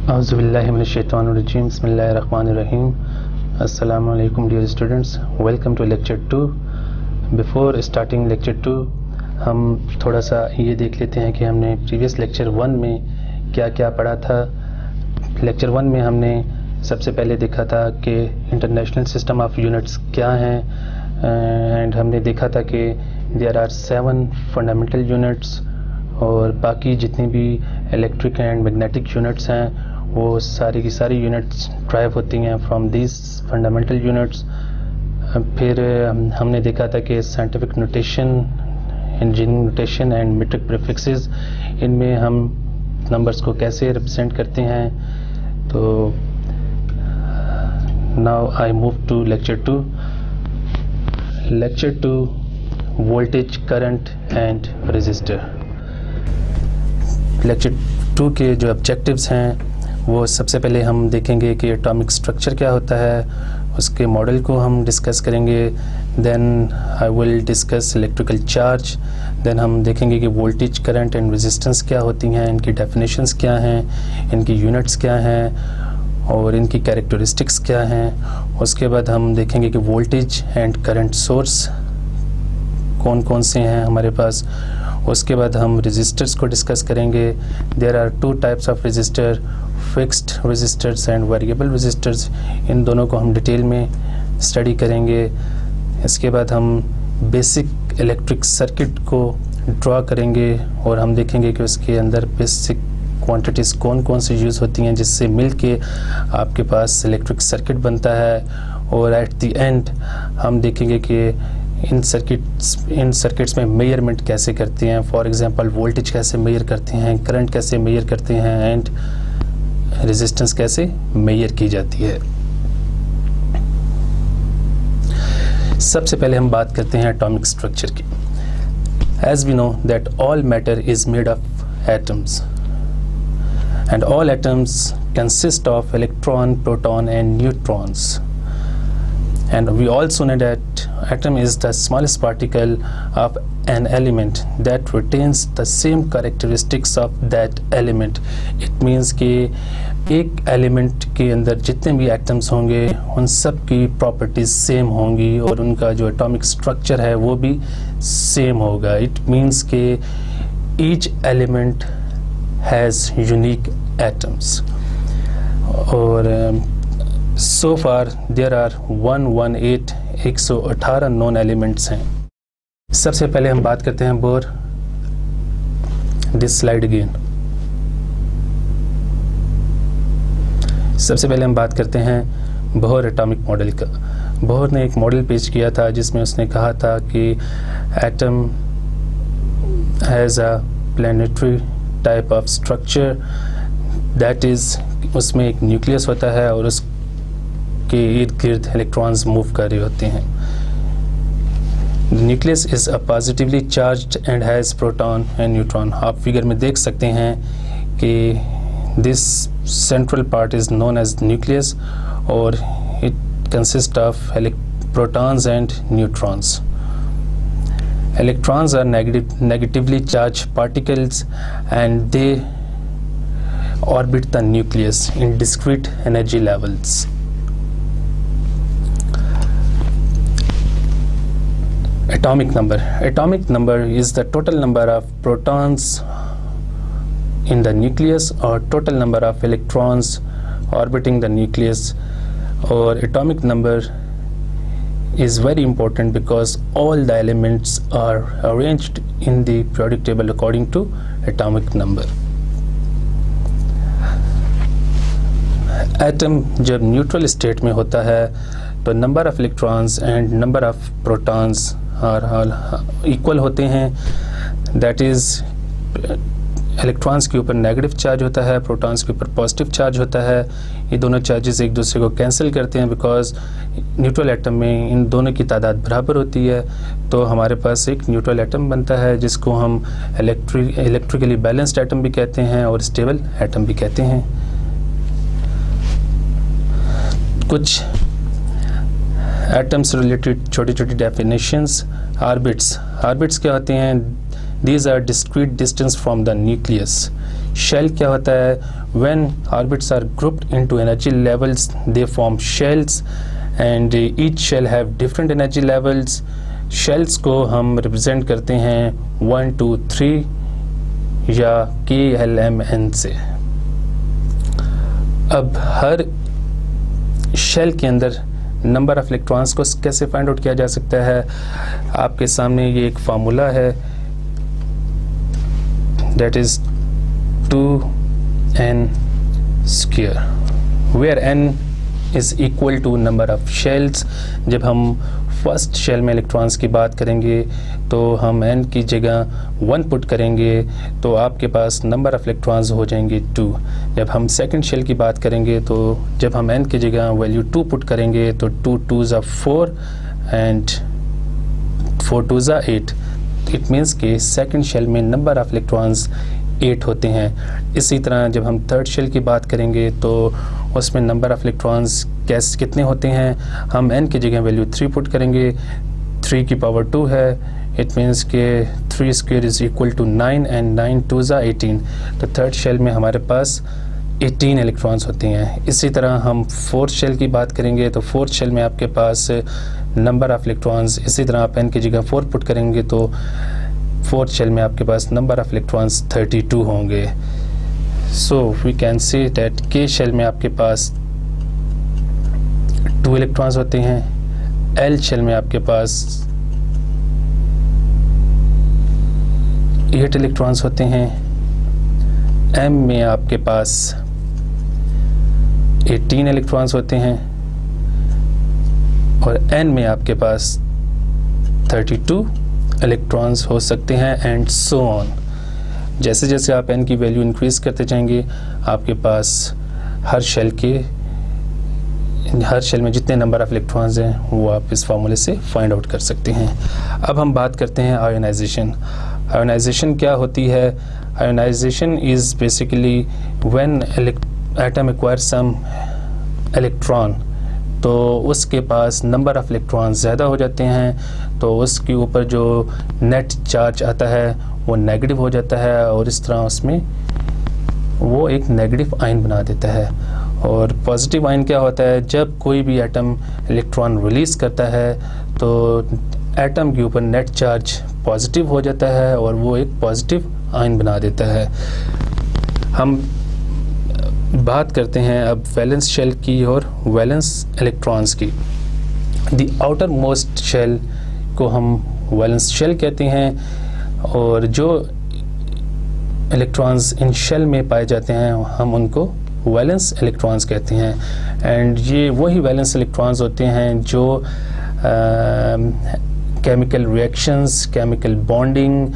Auzubillahiminash-shaytanir-rajim. Bismillahir-rahmanir-rahim. Assalamu alaikum dear students. Welcome to lecture 2. Before starting lecture 2, हम थोड़ा सा ये देख लेते हैं कि हमने प्रीवियस लेक्चर 1 में क्या क्या पढ़ा था। लेक्चर 1 में हमने सबसे पहले देखा था कि इंटरनेशनल सिस्टम ऑफ यूनिट्स क्या हैं, एंड हमने देखा था कि देयर आर 7 फंडामेंटल यूनिट्स, और बाकी जितनी भी इलेक्ट्रिक एंड मैग्नेटिक यूनिट्स हैं वो सारी की सारी यूनिट्स ड्राइव होती हैं फ्रॉम दिस फंडामेंटल यूनिट्स। फिर हमने देखा था कि scientific notation, engineering notation and metric prefixes, इनमें हम नंबर्स को कैसे रिप्रेजेंट करते हैं। तो now I move to lecture 2। Lecture 2, voltage, current and resistor. Lecture 2 के जो ऑब्जेक्टिव्स हैं वो सबसे पहले हम देखेंगे कि एटॉमिक स्ट्रक्चर क्या होता है, उसके मॉडल को हम डिस्कस करेंगे। Then I will discuss electrical charge. Then हम देखेंगे कि वोल्टेज, करंट एंड रेजिस्टेंस क्या होती हैं, इनकी डेफिनेशंस क्या हैं, इनकी यूनिट्स क्या हैं और इनकी कैरेक्टरिस्टिक्स क्या हैं। उसके बाद हम देखेंगे कि वोल्टेज एंड करंट सोर्स कौन कौन से हैं हमारे पास। उसके बाद हम रेजिस्टर्स को डिस्कस करेंगे। There are 2 types of resistor, fixed registers and variable registers. इन दोनों को हम डिटेल में स्टडी करेंगे। इसके बाद हम बेसिक इलेक्ट्रिक सर्किट को ड्रॉ करेंगे और हम देखेंगे कि उसके अंदर बेसिक क्वांटिटीज़ कौन कौन सी यूज़ होती हैं जिससे मिल के आपके पास इलेक्ट्रिक सर्किट बनता है। और एट द एंड हम देखेंगे कि इन सर्किट्स में मेजरमेंट कैसे करते हैं। फॉर एग्जांपल वोल्टेज कैसे मेजर करते हैं, करंट कैसे मेजर करते हैं एंड रेजिस्टेंस कैसे मेजर की जाती है। सबसे पहले हम बात करते हैं एटॉमिक स्ट्रक्चर की। As we know that all matter is made of atoms and all atoms consist of electron, proton and neutrons. And we also know that atom is the smallest particle of an element that retains the same characteristics of that element. It means कि एक element के अंदर जितने भी atoms होंगे उन सब की properties same होंगी और उनका जो atomic structure है वो भी same होगा। It means कि each element has unique atoms। और so far there are 118 known elements हैं। सबसे पहले हम बात करते हैं बोर। This slide again. सबसे पहले हम बात करते हैं बोर एटॉमिक मॉडल का। बोर ने एक मॉडल पेश किया था जिसमें उसने कहा था कि atom has a planetary type of structure, that is उसमें एक न्यूक्लियस होता है और उस के इर्द गिर्द इलेक्ट्रॉन्स मूव कर रहे होते हैं। Nucleus is a positively charged and has proton and neutron. आप फिगर में देख सकते हैं कि this central part is known as nucleus और it consist of protons and neutrons. Electrons are negatively charged particles and they orbit the nucleus in discrete energy levels. Atomic number. Atomic number is the total number of protons in the nucleus or total number of electrons orbiting the nucleus. Or atomic number is very important because all the elements are arranged in the periodic table according to atomic number. Atom जब neutral state में होता है तो number of electrons and number of protons equal होते हैं। That is electrons के ऊपर negative charge होता है, प्रोटॉन्स के ऊपर पॉजिटिव चार्ज होता है। ये दोनों चार्जेस एक दूसरे को कैंसिल करते हैं बिकॉज न्यूट्रल एटम में इन दोनों की तादाद बराबर होती है। तो हमारे पास एक न्यूट्रल एटम बनता है जिसको हम इलेक्ट्रिकली बैलेंस्ड एटम भी कहते हैं और स्टेबल एटम भी कहते हैं। कुछ एटम्स रिलेटेड छोटी छोटी डेफिनेशंस। ऑर्बिट्स क्या होते हैं? These are discrete distance from the nucleus. Shell क्या होता है? When orbits are grouped into energy levels, they form shells, and each shell have different energy levels. Shells को हम represent करते हैं 1, 2, 3 या KLMN से. अब हर शेल के अंदर नंबर ऑफ इलेक्ट्रॉन्स को कैसे फाइंड आउट किया जा सकता है? आपके सामने ये एक फार्मूला है, that is 2n square, where n is equal to number of shells. जब हम फर्स्ट शेल में इलेक्ट्रॉन्स की बात करेंगे तो हम n की जगह 1 पुट करेंगे तो आपके पास नंबर ऑफ इलेक्ट्रॉन्स हो जाएंगे 2. जब हम सेकंड शेल की बात करेंगे तो जब हम n की जगह वैल्यू 2 पुट करेंगे तो 2 2s are 4 and 4 2s are 8. It means कि सेकंड शेल में नंबर ऑफ इलेक्ट्रॉन्स 8 होते हैं. इसी तरह जब हम थर्ड शेल की बात करेंगे तो उसमें नंबर ऑफ इलेक्ट्रॉन्स कितने होते हैं? हम n की जगह वैल्यू 3 पुट करेंगे, 3 की पावर 2 है. इट मीन्स के 3 square is equal to 9 and 9 2s are 18. तो थर्ड शेल में हमारे पास 18 इलेक्ट्रॉन्स होते हैं. इसी तरह हम फोर्थ शेल की बात करेंगे तो फोर्थ शेल में आपके पास नंबर ऑफ इलेक्ट्रॉन्स, इसी तरह आप n की जगह 4 पुट करेंगे तो फोर्थ शेल में आपके पास नंबर ऑफ इलेक्ट्रॉन्स 32 होंगे. So we can say that के शेल में आपके पास 2 इलेक्ट्रॉन्स होते हैं, एल शेल में आपके पास 8 इलेक्ट्रॉन्स होते हैं, एम में आपके पास 18 इलेक्ट्रॉन्स होते हैं और एन में आपके पास 32 इलेक्ट्रॉन्स हो सकते हैं एंड सो ऑन. जैसे जैसे आप n की वैल्यू इंक्रीज करते जाएंगे आपके पास हर शेल में जितने नंबर ऑफ इलेक्ट्रॉन्स हैं वो आप इस फार्मूले से फाइंड आउट कर सकते हैं. अब हम बात करते हैं आयोनाइजेशन. आयोनाइजेशन क्या होती है? Ionization is basically when atom acquire some electron, तो उसके पास नंबर ऑफ इलेक्ट्रॉन ज़्यादा हो जाते हैं तो उसके ऊपर जो नेट चार्ज आता है वो नेगेटिव हो जाता है और इस तरह उसमें वो एक नेगेटिव आयन बना देता है. और पॉजिटिव आयन क्या होता है? जब कोई भी एटम इलेक्ट्रॉन रिलीज़ करता है तो एटम के ऊपर नेट चार्ज पॉजिटिव हो जाता है और वो एक पॉजिटिव आयन बना देता है. हम बात करते हैं अब वैलेंस शेल की और वैलेंस इलेक्ट्रॉन्स की. द आउटर मोस्ट शेल को हम वैलेंस शेल कहते हैं और जो इलेक्ट्रॉन्स इन शेल में पाए जाते हैं हम उनको वैलेंस इलेक्ट्रॉन्स कहते हैं. एंड ये वही वैलेंस इलेक्ट्रॉन्स होते हैं जो केमिकल रिएक्शंस, केमिकल बॉन्डिंग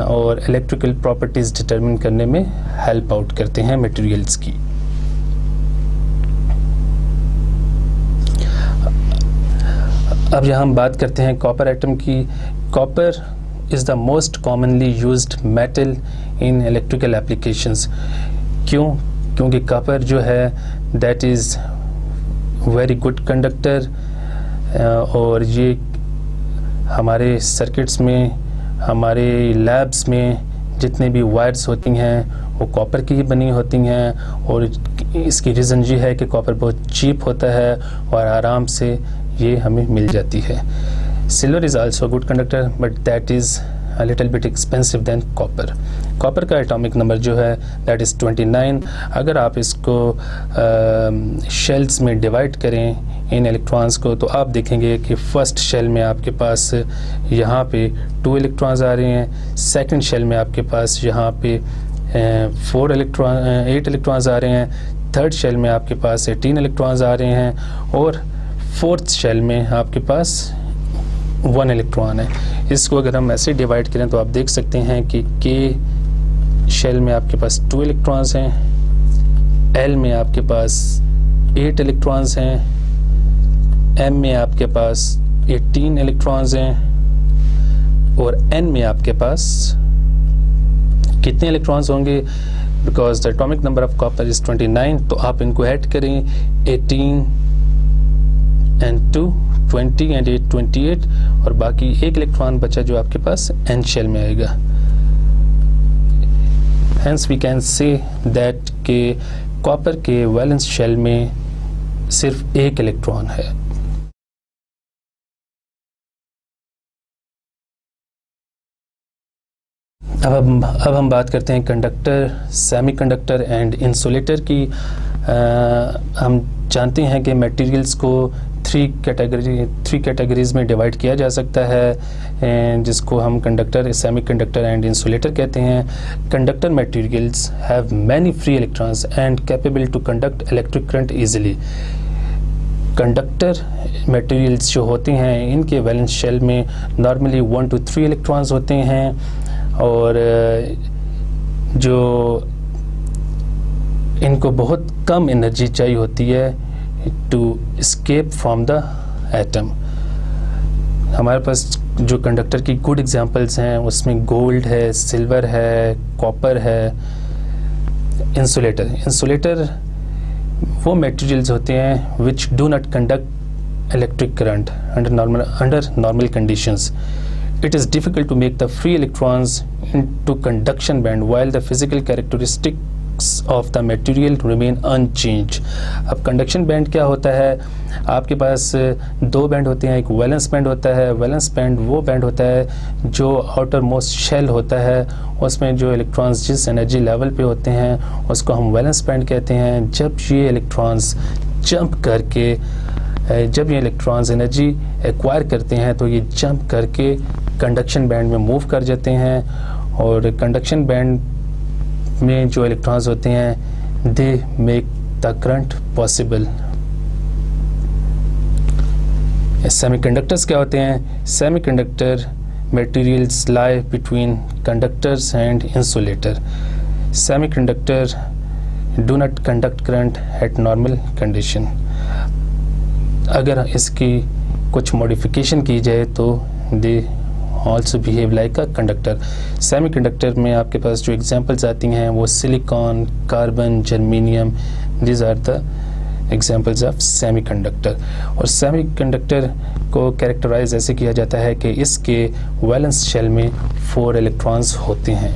और इलेक्ट्रिकल प्रॉपर्टीज़ डिटरमिन करने में हेल्प आउट करते हैं मटेरियल्स की. अब यहाँ हम बात करते हैं कॉपर एटम की. Copper is the most commonly used metal in electrical applications. क्योंकि कॉपर जो है that is very good conductor और ये हमारे सर्किट्स में, हमारे लैब्स में जितने भी वायर्स होती हैं वो कॉपर की ही बनी होती हैं और इसकी रीज़न ये है कि कॉपर बहुत चीप होता है और आराम से ये हमें मिल जाती है. Silver is also good conductor but that is a little bit expensive than copper. Copper का एटॉमिक नंबर जो है दैट इज़ 29. अगर आप इसको शेल्स में डिवाइड करें इन इलेक्ट्रॉन्स को तो आप देखेंगे कि फर्स्ट शेल में आपके पास यहाँ पे 2 इलेक्ट्रॉन्स आ रहे हैं, सेकंड शेल में आपके पास यहाँ पे 8 इलेक्ट्रॉन्स आ रहे हैं, थर्ड शेल में आपके पास 18 इलेक्ट्रॉन्स आ रहे हैं और फोर्थ शेल में आपके पास 1 इलेक्ट्रॉन है. इसको अगर हम ऐसे डिवाइड करें तो आप देख सकते हैं कि के शेल में आपके पास 2 इलेक्ट्रॉन्स हैं, एल में आपके पास 8 इलेक्ट्रॉन्स हैं, एम में आपके पास 18 इलेक्ट्रॉन्स हैं और एन में आपके पास कितने इलेक्ट्रॉन्स होंगे? Because the atomic number of copper is 29. तो आप इनको ऐड करें 18 and 2 20 and 8 28 और बाकी एक इलेक्ट्रॉन बचा जो आपके पास n शेल में आएगा। Hence we can say that के कॉपर के वैलेंस शेल में सिर्फ एक इलेक्ट्रॉन है। अब हम बात करते हैं कंडक्टर, सेमीकंडक्टर एंड इंसुलेटर की। हम जानते हैं कि मटेरियल्स को थ्री कैटेगरीज में डिवाइड किया जा सकता है, जिसको हम कंडक्टर, सेमीकंडक्टर एंड इंसुलेटर कहते हैं। Conductor materials have many free electrons and capable to conduct electric current easily. Conductor materials जो होते हैं इनके वैलेंस शेल में नॉर्मली 1 to 3 इलेक्ट्रॉन्स होते हैं, और जो इनको बहुत कम एनर्जी चाहिए होती है to escape from the atom. हमारे पास जो कंडक्टर की गुड एग्जांपल्स हैं उसमें गोल्ड है, सिल्वर है, कॉपर है। इंसुलेटर वो मटेरियल्स होते हैं which do not conduct electric current under normal conditions. It is difficult to make the free electrons into conduction band while the physical characteristics of the material remain unchanged. अब conduction band क्या होता है? आपके पास दो band होते हैं, एक valence band होता है। वैलेंस बैंड वो बैंड होता है जो आउटर मोस्ट शेल होता है, उसमें जो इलेक्ट्रॉन्स जिस एनर्जी लेवल पे होते हैं उसको हम वैलेंस बैंड कहते हैं। जब ये इलेक्ट्रॉन्स जंप करके जब ये इलेक्ट्रॉन्स एनर्जी एक्वायर करते हैं तो ये जंप करके कंडक्शन बैंड में मूव कर जाते हैं, और कंडक्शन बैंड में जो इलेक्ट्रॉन्स होते हैं they make the current possible. Semiconductors क्या होते हैं? Semiconductor materials lie between conductors and insulator. Semiconductor do not conduct current at normal condition. अगर इसकी कुछ मॉडिफिकेशन की जाए तो they also behave like a conductor. Semiconductor में आपके पास जो एग्जांपल्स आती हैं वो silicon, carbon, germanium, these are the examples of semiconductor. और सेमीकंडक्टर को कैरेक्टराइज ऐसे किया जाता है कि इसके वैलेंस शेल में 4 इलेक्ट्रॉन्स होते हैं।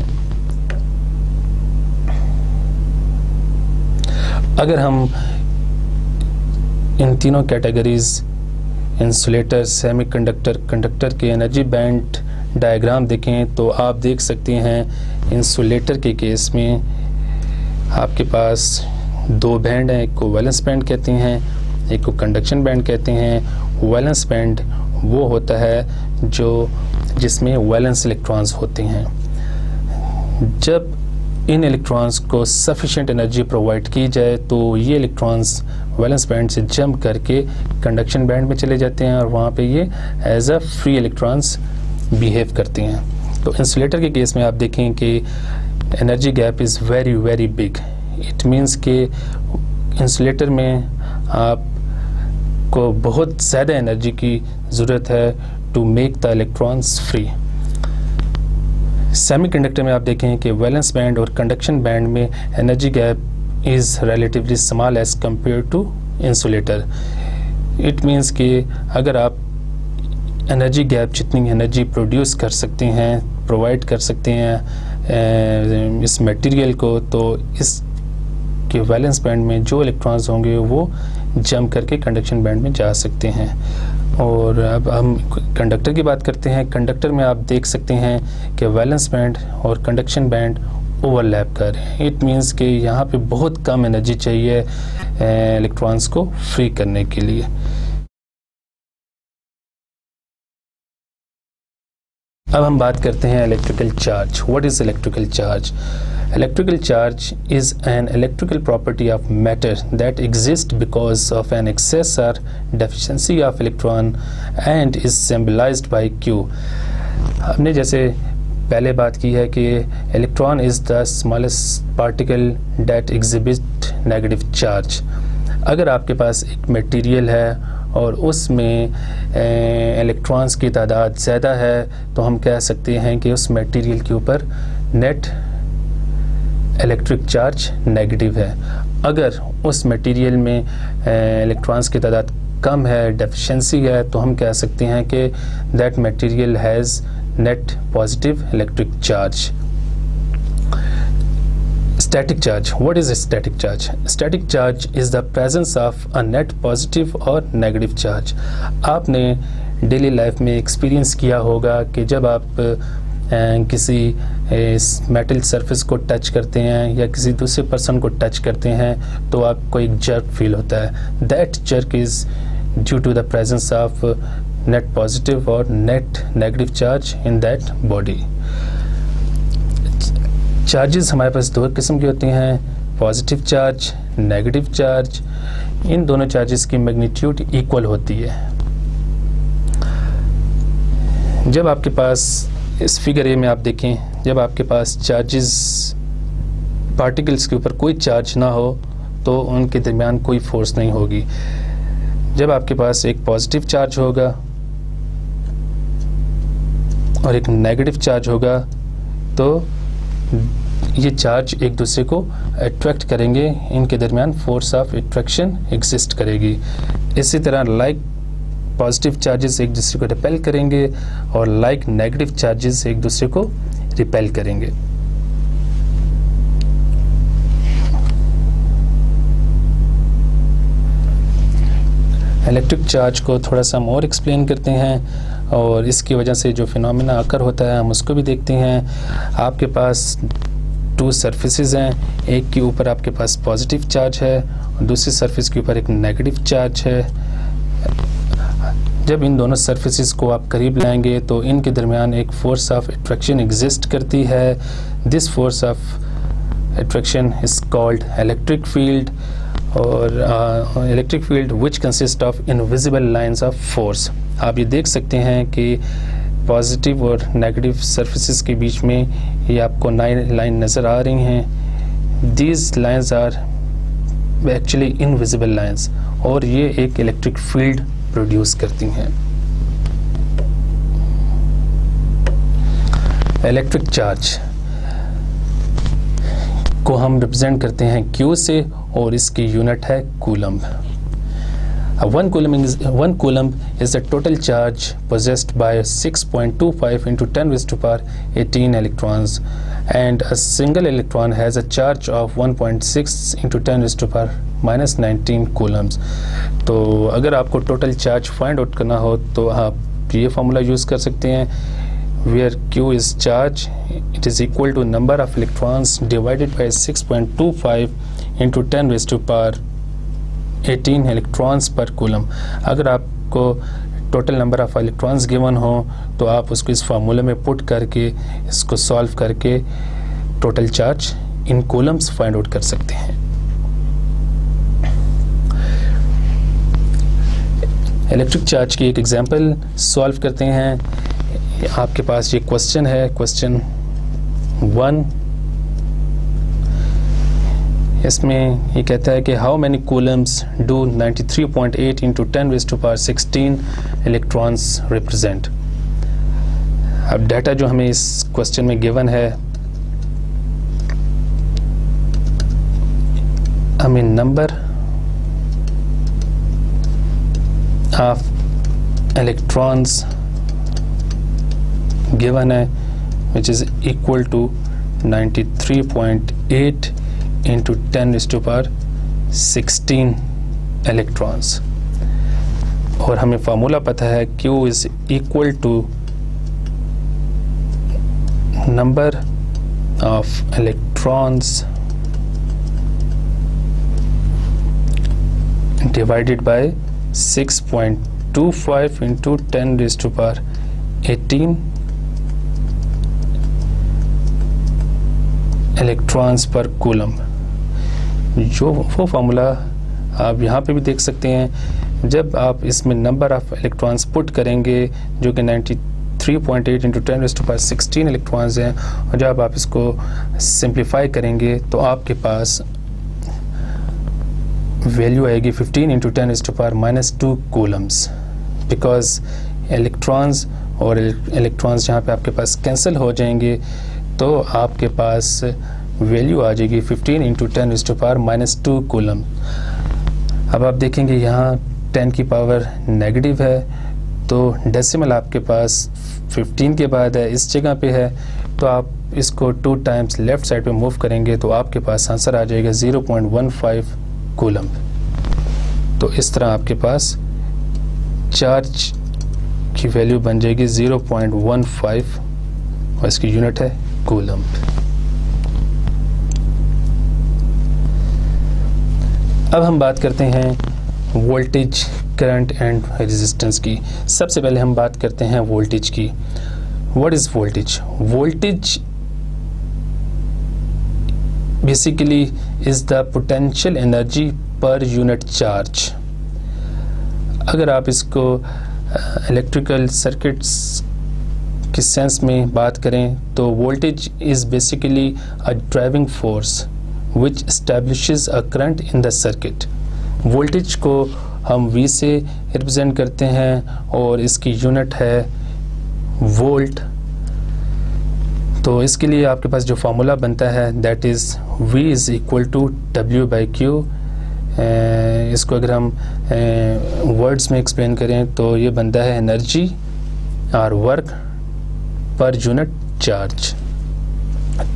अगर हम इन तीनों कैटेगरीज इंसुलेटर, सेमीकंडक्टर, कंडक्टर के एनर्जी बैंड डायग्राम देखें तो आप देख सकते हैं इंसुलेटर के केस में आपके पास 2 बैंड हैं, एक को वैलेंस बैंड कहते हैं, एक को कंडक्शन बैंड कहते हैं। वैलेंस बैंड वो होता है जिसमें वैलेंस इलेक्ट्रॉन्स होते हैं। जब इन इलेक्ट्रॉन्स को सफिशिएंट एनर्जी प्रोवाइड की जाए तो ये इलेक्ट्रॉन्स वैलेंस बैंड से जंप करके कंडक्शन बैंड में चले जाते हैं, और वहाँ पे ये as a free electrons behave करते हैं। तो इंसुलेटर के केस में आप देखें कि energy gap is very very big. It means कि इंसुलेटर में आपको बहुत ज़्यादा एनर्जी की ज़रूरत है to make the electrons free. Semiconductor में आप देखें कि वैलेंस बैंड और कंडक्शन बैंड में energy gap is relatively small as compare to insulator. It means कि अगर आप एनर्जी गैप जितनी एनर्जी प्रोड्यूस कर सकते हैं, प्रोवाइड कर सकते हैं इस मटेरियल को, तो इसके वैलेंस बैंड में जो इलेक्ट्रॉन्स होंगे वो जंप करके कंडक्शन बैंड में जा सकते हैं। और अब हम कंडक्टर की बात करते हैं। कंडक्टर में आप देख सकते हैं कि वैलेंस बैंड और कंडक्शन बैंड ओवरलैप कर रहे हैं। इट मीन्स कि यहाँ पे बहुत कम एनर्जी चाहिए इलेक्ट्रॉन्स को फ्री करने के लिए। अब हम बात करते हैं electrical charge. What is electrical charge? Electrical charge is an electrical property of matter that exists because of an excess or deficiency of electron and is symbolized by Q। हमने जैसे पहले बात की है कि electron is the smallest particle that exhibit negative charge. अगर आपके पास एक मटेरियल है और उसमें इलेक्ट्रॉन्स की तादाद ज़्यादा है तो हम कह सकते हैं कि उस मटेरियल के ऊपर नेट इलेक्ट्रिक चार्ज नेगेटिव है। अगर उस मटेरियल में इलेक्ट्रॉन्स की तादाद कम है, डेफिशिएंसी है, तो हम कह सकते हैं कि that material has net positive electric charge. Static charge. What is a static charge? Static charge is the presence of a net positive और negative charge. आपने डेली लाइफ में एक्सपीरियंस किया होगा कि जब आप किसी मेटल सरफेस को टच करते हैं या किसी दूसरे पर्सन को टच करते हैं तो आपको एक जर्क फील होता है। That jerk is due to the presence of net positive और net negative charge in that body. Charges हमारे पास दो किस्म की होती हैं, पॉजिटिव चार्ज, नेगेटिव चार्ज। इन दोनों चार्जेस की मैग्नीट्यूड इक्वल होती है। जब आपके पास इस फिगर ए में आप देखें, जब आपके पास चार्जेस पार्टिकल्स के ऊपर कोई चार्ज ना हो तो उनके दरमियान कोई फोर्स नहीं होगी। जब आपके पास एक पॉजिटिव चार्ज होगा और एक नेगेटिव चार्ज होगा तो ये चार्ज एक दूसरे को अट्रैक्ट करेंगे, इनके दरमियान फोर्स ऑफ अट्रैक्शन एग्जिस्ट करेगी। इसी तरह लाइक पॉजिटिव चार्जेस एक दूसरे को रिपेल करेंगे और लाइक नेगेटिव चार्जेस एक दूसरे को रिपेल करेंगे। इलेक्ट्रिक चार्ज को थोड़ा सा हम और एक्सप्लेन करते हैं और इसकी वजह से जो फिनोमेना अकर होता है हम उसको भी देखते हैं। आपके पास टू सरफेसेस हैं, एक के ऊपर आपके पास पॉजिटिव चार्ज है और दूसरी सरफेस के ऊपर एक नेगेटिव चार्ज है। जब इन दोनों सरफेसेस को आप करीब लाएंगे तो इनके दरमियान एक फोर्स ऑफ अट्रैक्शन एग्जिस्ट करती है। This force of attraction is called electric field और electric field which consist of invisible lines of force. आप ये देख सकते हैं कि पॉजिटिव और नेगेटिव सरफेसेस के बीच में ये आपको 9 लाइन नज़र आ रही हैं। These lines are actually invisible lines और ये एक इलेक्ट्रिक फील्ड प्रोड्यूस करती हैं। इलेक्ट्रिक चार्ज को हम रिप्रेजेंट करते हैं Q से और इसकी यूनिट है coulomb. One coulomb is the total charge possessed by 6.25 into 10 raised to power 18 electrons, and a single electron has a charge of 1.6 into 10 raised to power minus 19 coulombs. तो अगर आपको total charge find out करना हो तो आप ये formula use कर सकते हैं, where Q is charge, it is equal to number of electrons divided by 6.25 into 10 raised to power 18 electrons per coulomb. अगर आपको total number of electrons given हो तो आप उसको इस फार्मूले में पुट करके इसको सॉल्व करके total charge in Coulomb's find out कर सकते हैं। इलेक्ट्रिक चार्ज की एक एग्जांपल सॉल्व करते हैं। आपके पास ये क्वेश्चन है, क्वेश्चन 1। इसमें ये कहता है कि how many coulombs do 93.8 into 10 raised to power 16 electrons represent. अब डाटा जो हमें इस क्वेश्चन में गिवन है, हमें नंबर ऑफ इलेक्ट्रॉन्स गिवन है which is equal to 93.8 into 10 raised to power 16 electrons और हमें फार्मूला पता है Q is equal to number of electrons divided by 6.25 into 10 raised to power 18 electrons per coulomb. जो वो formula आप यहाँ पे भी देख सकते हैं, जब आप इसमें नंबर ऑफ इलेक्ट्रॉन्स पुट करेंगे जो कि 93.8 into 10 raised to power 16 electrons हैं, और जब आप इसको सिंप्लीफाई करेंगे तो आपके पास वैल्यू आएगी 15 into 10 raised to power -2 coulombs, because electrons और इलेक्ट्रॉन्स यहाँ पे आपके पास कैंसिल हो जाएंगे तो आपके पास वैल्यू आ जाएगी 15 into 10 raised to power -2 coulomb. अब आप देखेंगे यहाँ 10 की पावर नेगेटिव है, तो डेसिमल आपके पास 15 के बाद है, इस जगह पे है, तो आप इसको 2 टाइम्स लेफ़्ट साइड पे मूव करेंगे तो आपके पास आंसर आ जाएगा 0.15 कूलम। तो इस तरह आपके पास चार्ज की वैल्यू बन जाएगी 0.15 और इसकी यूनिट है कूलम। अब हम बात करते हैं वोल्टेज, करंट एंड रेजिस्टेंस की। सबसे पहले हम बात करते हैं वोल्टेज की। What is voltage? Voltage basically is the potential energy per unit charge. अगर आप इसको इलेक्ट्रिकल सर्किट्स के सेंस में बात करें तो voltage is basically a driving force which establishes a current in the circuit। Voltage को हम V से रिप्रेजेंट करते हैं और इसकी यूनिट है वोल्ट। तो इसके लिए आपके पास जो फार्मूला बनता है that is V is equal to W/Q। इसको अगर हम वर्ड्स में एक्सप्लेन करें तो ये बनता है एनर्जी और वर्क पर यूनिट चार्ज।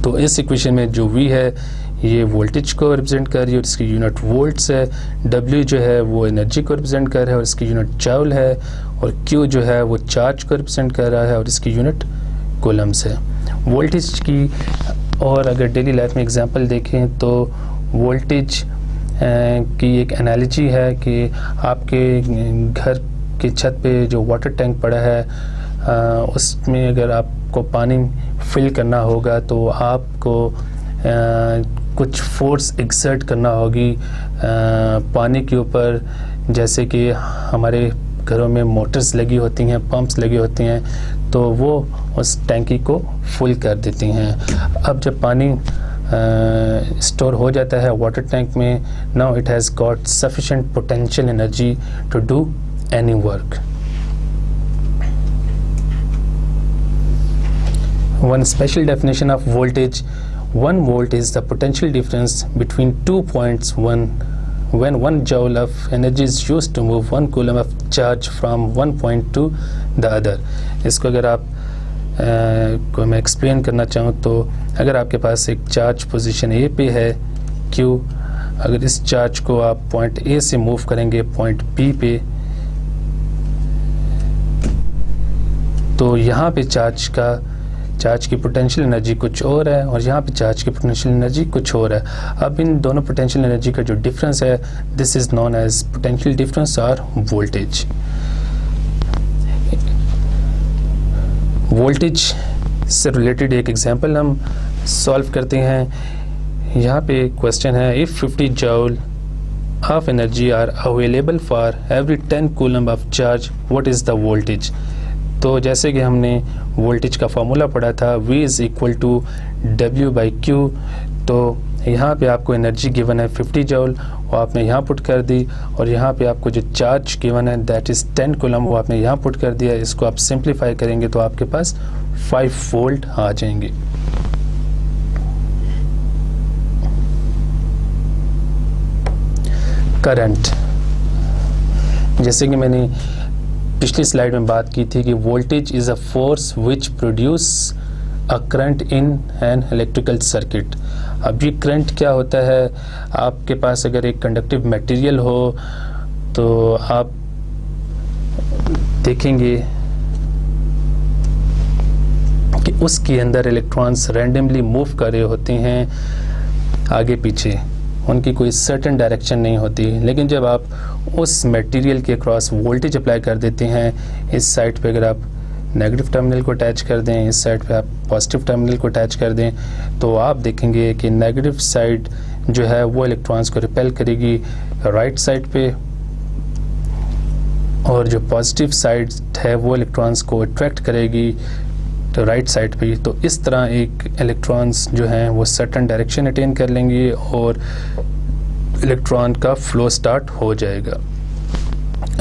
तो इस इक्वेशन में जो V है ये वोल्टेज को रिप्रेजेंट कर रही है और इसकी यूनिट वोल्ट्स है, W जो है वो एनर्जी को रिप्रेजेंट कर रहा है और इसकी यूनिट जूल है, और Q जो है वो चार्ज को रिप्रेजेंट कर रहा है और इसकी यूनिट कूलम्स है। वोल्टेज की और अगर डेली लाइफ में एग्जांपल देखें तो वोल्टेज की एक एनालॉजी है कि आपके घर की छत पे जो वाटर टैंक पड़ा है उसमें अगर आपको पानी फिल करना होगा तो आपको कुछ फोर्स एक्सर्ट करना होगी पानी के ऊपर, जैसे कि हमारे घरों में मोटर्स लगी होती हैं, पंप्स लगी होती हैं, तो वो उस टैंकी को फुल कर देती हैं। अब जब पानी स्टोर हो जाता है वाटर टैंक में, now it has got sufficient potential energy to do any work. One special definition of voltage: 1 volt is the potential difference between 2 points when 1 joule of energy is used to move 1 coulomb of charge from one point to the other। इसको अगर आप को मैं explain करना चाहूँ तो अगर आपके पास एक चार्ज पोजीशन A पे है Q, अगर इस चार्ज को आप पॉइंट A से मूव करेंगे पॉइंट B पे, तो यहाँ पे चार्ज की पोटेंशियल एनर्जी कुछ और है और यहाँ पे चार्ज की पोटेंशियल एनर्जी कुछ और है। अब इन दोनों पोटेंशियल एनर्जी का जो डिफरेंस है this is known as potential difference और वोल्टेज। वोल्टेज से रिलेटेड एक एग्जांपल हम सॉल्व करते हैं। यहाँ पे क्वेश्चन है, if 50 joule of energy are available for every 10 coulomb of charge, what is the voltage? तो जैसे कि हमने वोल्टेज का फार्मूला पढ़ा था V is equal to W/Q, तो यहाँ पे आपको एनर्जी गिवन है 50 जूल, वो आपने यहाँ पुट कर दी, और यहाँ पे आपको जो चार्ज गिवन है दैट इज़ 10 कूलम, वो आपने यहाँ पुट कर दिया। इसको आप सिंप्लीफाई करेंगे तो आपके पास 5 वोल्ट आ जाएंगे। करंट, जैसे कि मैंने पिछली स्लाइड में बात की थी कि voltage is a force which produce a current in an electrical circuit. अब ये करंट क्या होता है, आपके पास अगर एक कंडक्टिव मटेरियल हो तो आप देखेंगे कि उसके अंदर इलेक्ट्रॉन्स रैंडमली मूव कर रहे होते हैं आगे पीछे, उनकी कोई सर्टेन डायरेक्शन नहीं होती। लेकिन जब आप उस मटेरियल के क्रॉस वोल्टेज अप्लाई कर देते हैं, इस साइड पे अगर आप नेगेटिव टर्मिनल को अटैच कर दें, इस साइड पे आप पॉजिटिव टर्मिनल को अटैच कर दें, तो आप देखेंगे कि नेगेटिव साइड जो है वो इलेक्ट्रॉन्स को रिपेल करेगी राइट साइड पे, और जो पॉजिटिव साइड है वो इलेक्ट्रॉन्स को अट्रैक्ट करेगी तो राइट साइड पे। तो इस तरह एक इलेक्ट्रॉन्स जो हैं वो सर्टेन डायरेक्शन अटेन कर लेंगे और इलेक्ट्रॉन का फ्लो स्टार्ट हो जाएगा,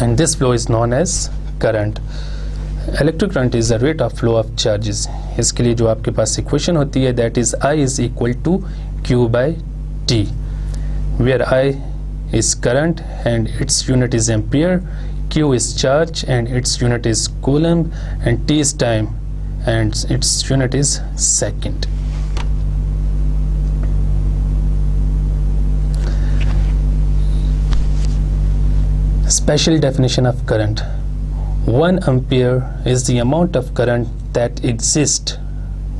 and this flow is known as current. Electric current is the rate of flow of charges. इसके लिए जो आपके पास इक्वेशन होती है that is I is equal to Q/T, where I is current and its unit is ampere, Q is charge and its unit is coulomb, and T is time and its unit is second. Special definition of current. 1 ampere is the amount of current that exists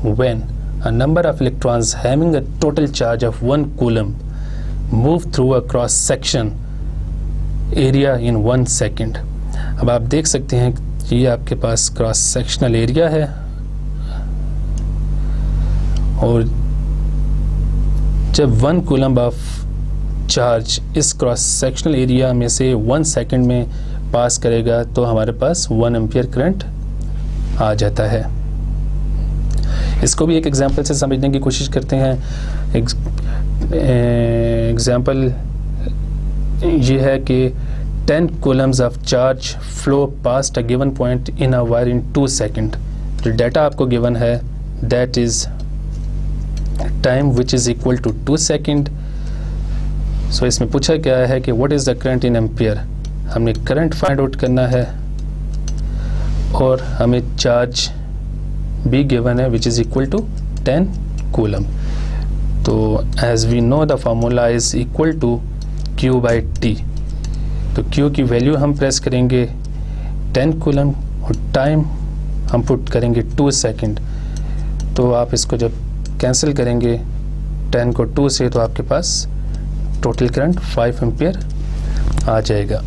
when a number of electrons having a total charge of 1 coulomb move through a cross section area in 1 second. अब आप देख सकते हैं कि ये आपके पास cross sectional area है और जब 1 कूलम्ब ऑफ चार्ज इस क्रॉस सेक्शनल एरिया में से 1 सेकंड में पास करेगा तो हमारे पास 1 एम्पियर करंट आ जाता है। इसको भी एक एग्जांपल से समझने की कोशिश करते हैं। एग्जांपल ये है कि 10 coulombs of charge flow past a given point in a wire in 2 seconds. जो डाटा आपको गिवन है that is time which is equal to 2 seconds. So इसमें पूछा क्या है कि what is the current in ampere. हमने करंट फाइंड आउट करना है और हमें चार्ज भी गिवन है which is equal to 10 coulomb. तो as we know the formula is equal to Q by T. तो Q की वैल्यू हम प्रेस करेंगे 10 कूलम और टाइम हम पुट करेंगे 2 सेकंड। तो आप इसको जब कैंसिल करेंगे 10 को 2 से तो आपके पास टोटल करंट 5 एम्पियर आ जाएगा।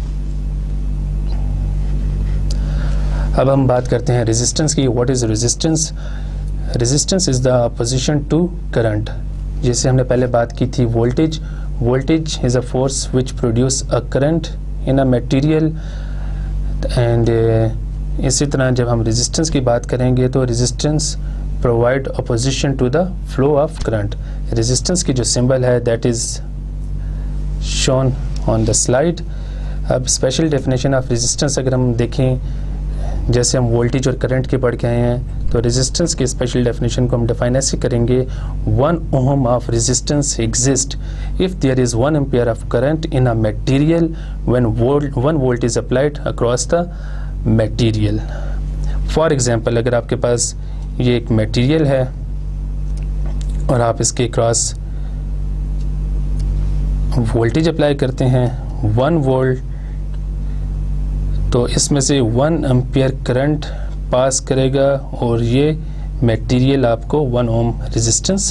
अब हम बात करते हैं रेजिस्टेंस की। What is resistance? Resistance is the opposition to current. जैसे हमने पहले बात की थी voltage. Voltage is a force which produce a current in a material and इसी तरह जब हम रेजिस्टेंस की बात करेंगे तो resistance provide opposition to the flow of current. Resistance की जो सिंबल है that is shown on the slide. अब स्पेशल डेफिनेशन ऑफ रेजिस्टेंस अगर हम देखें, जैसे हम वोल्टेज और करंट के पढ़ के आए हैं तो रेजिस्टेंस की स्पेशल डेफिनेशन को हम डिफाइन ऐसे करेंगे 1 ohm of resistance exist if there is 1 ampere of current in a material when 1 volt is applied across the material. For example अगर आपके पास ये एक मटेरियल है और आप इसके क्रॉस वोल्टेज अप्लाई करते हैं 1 वोल्ट, तो इसमें से 1 एम्पियर करंट पास करेगा और ये मटेरियल आपको 1 ohm रेजिस्टेंस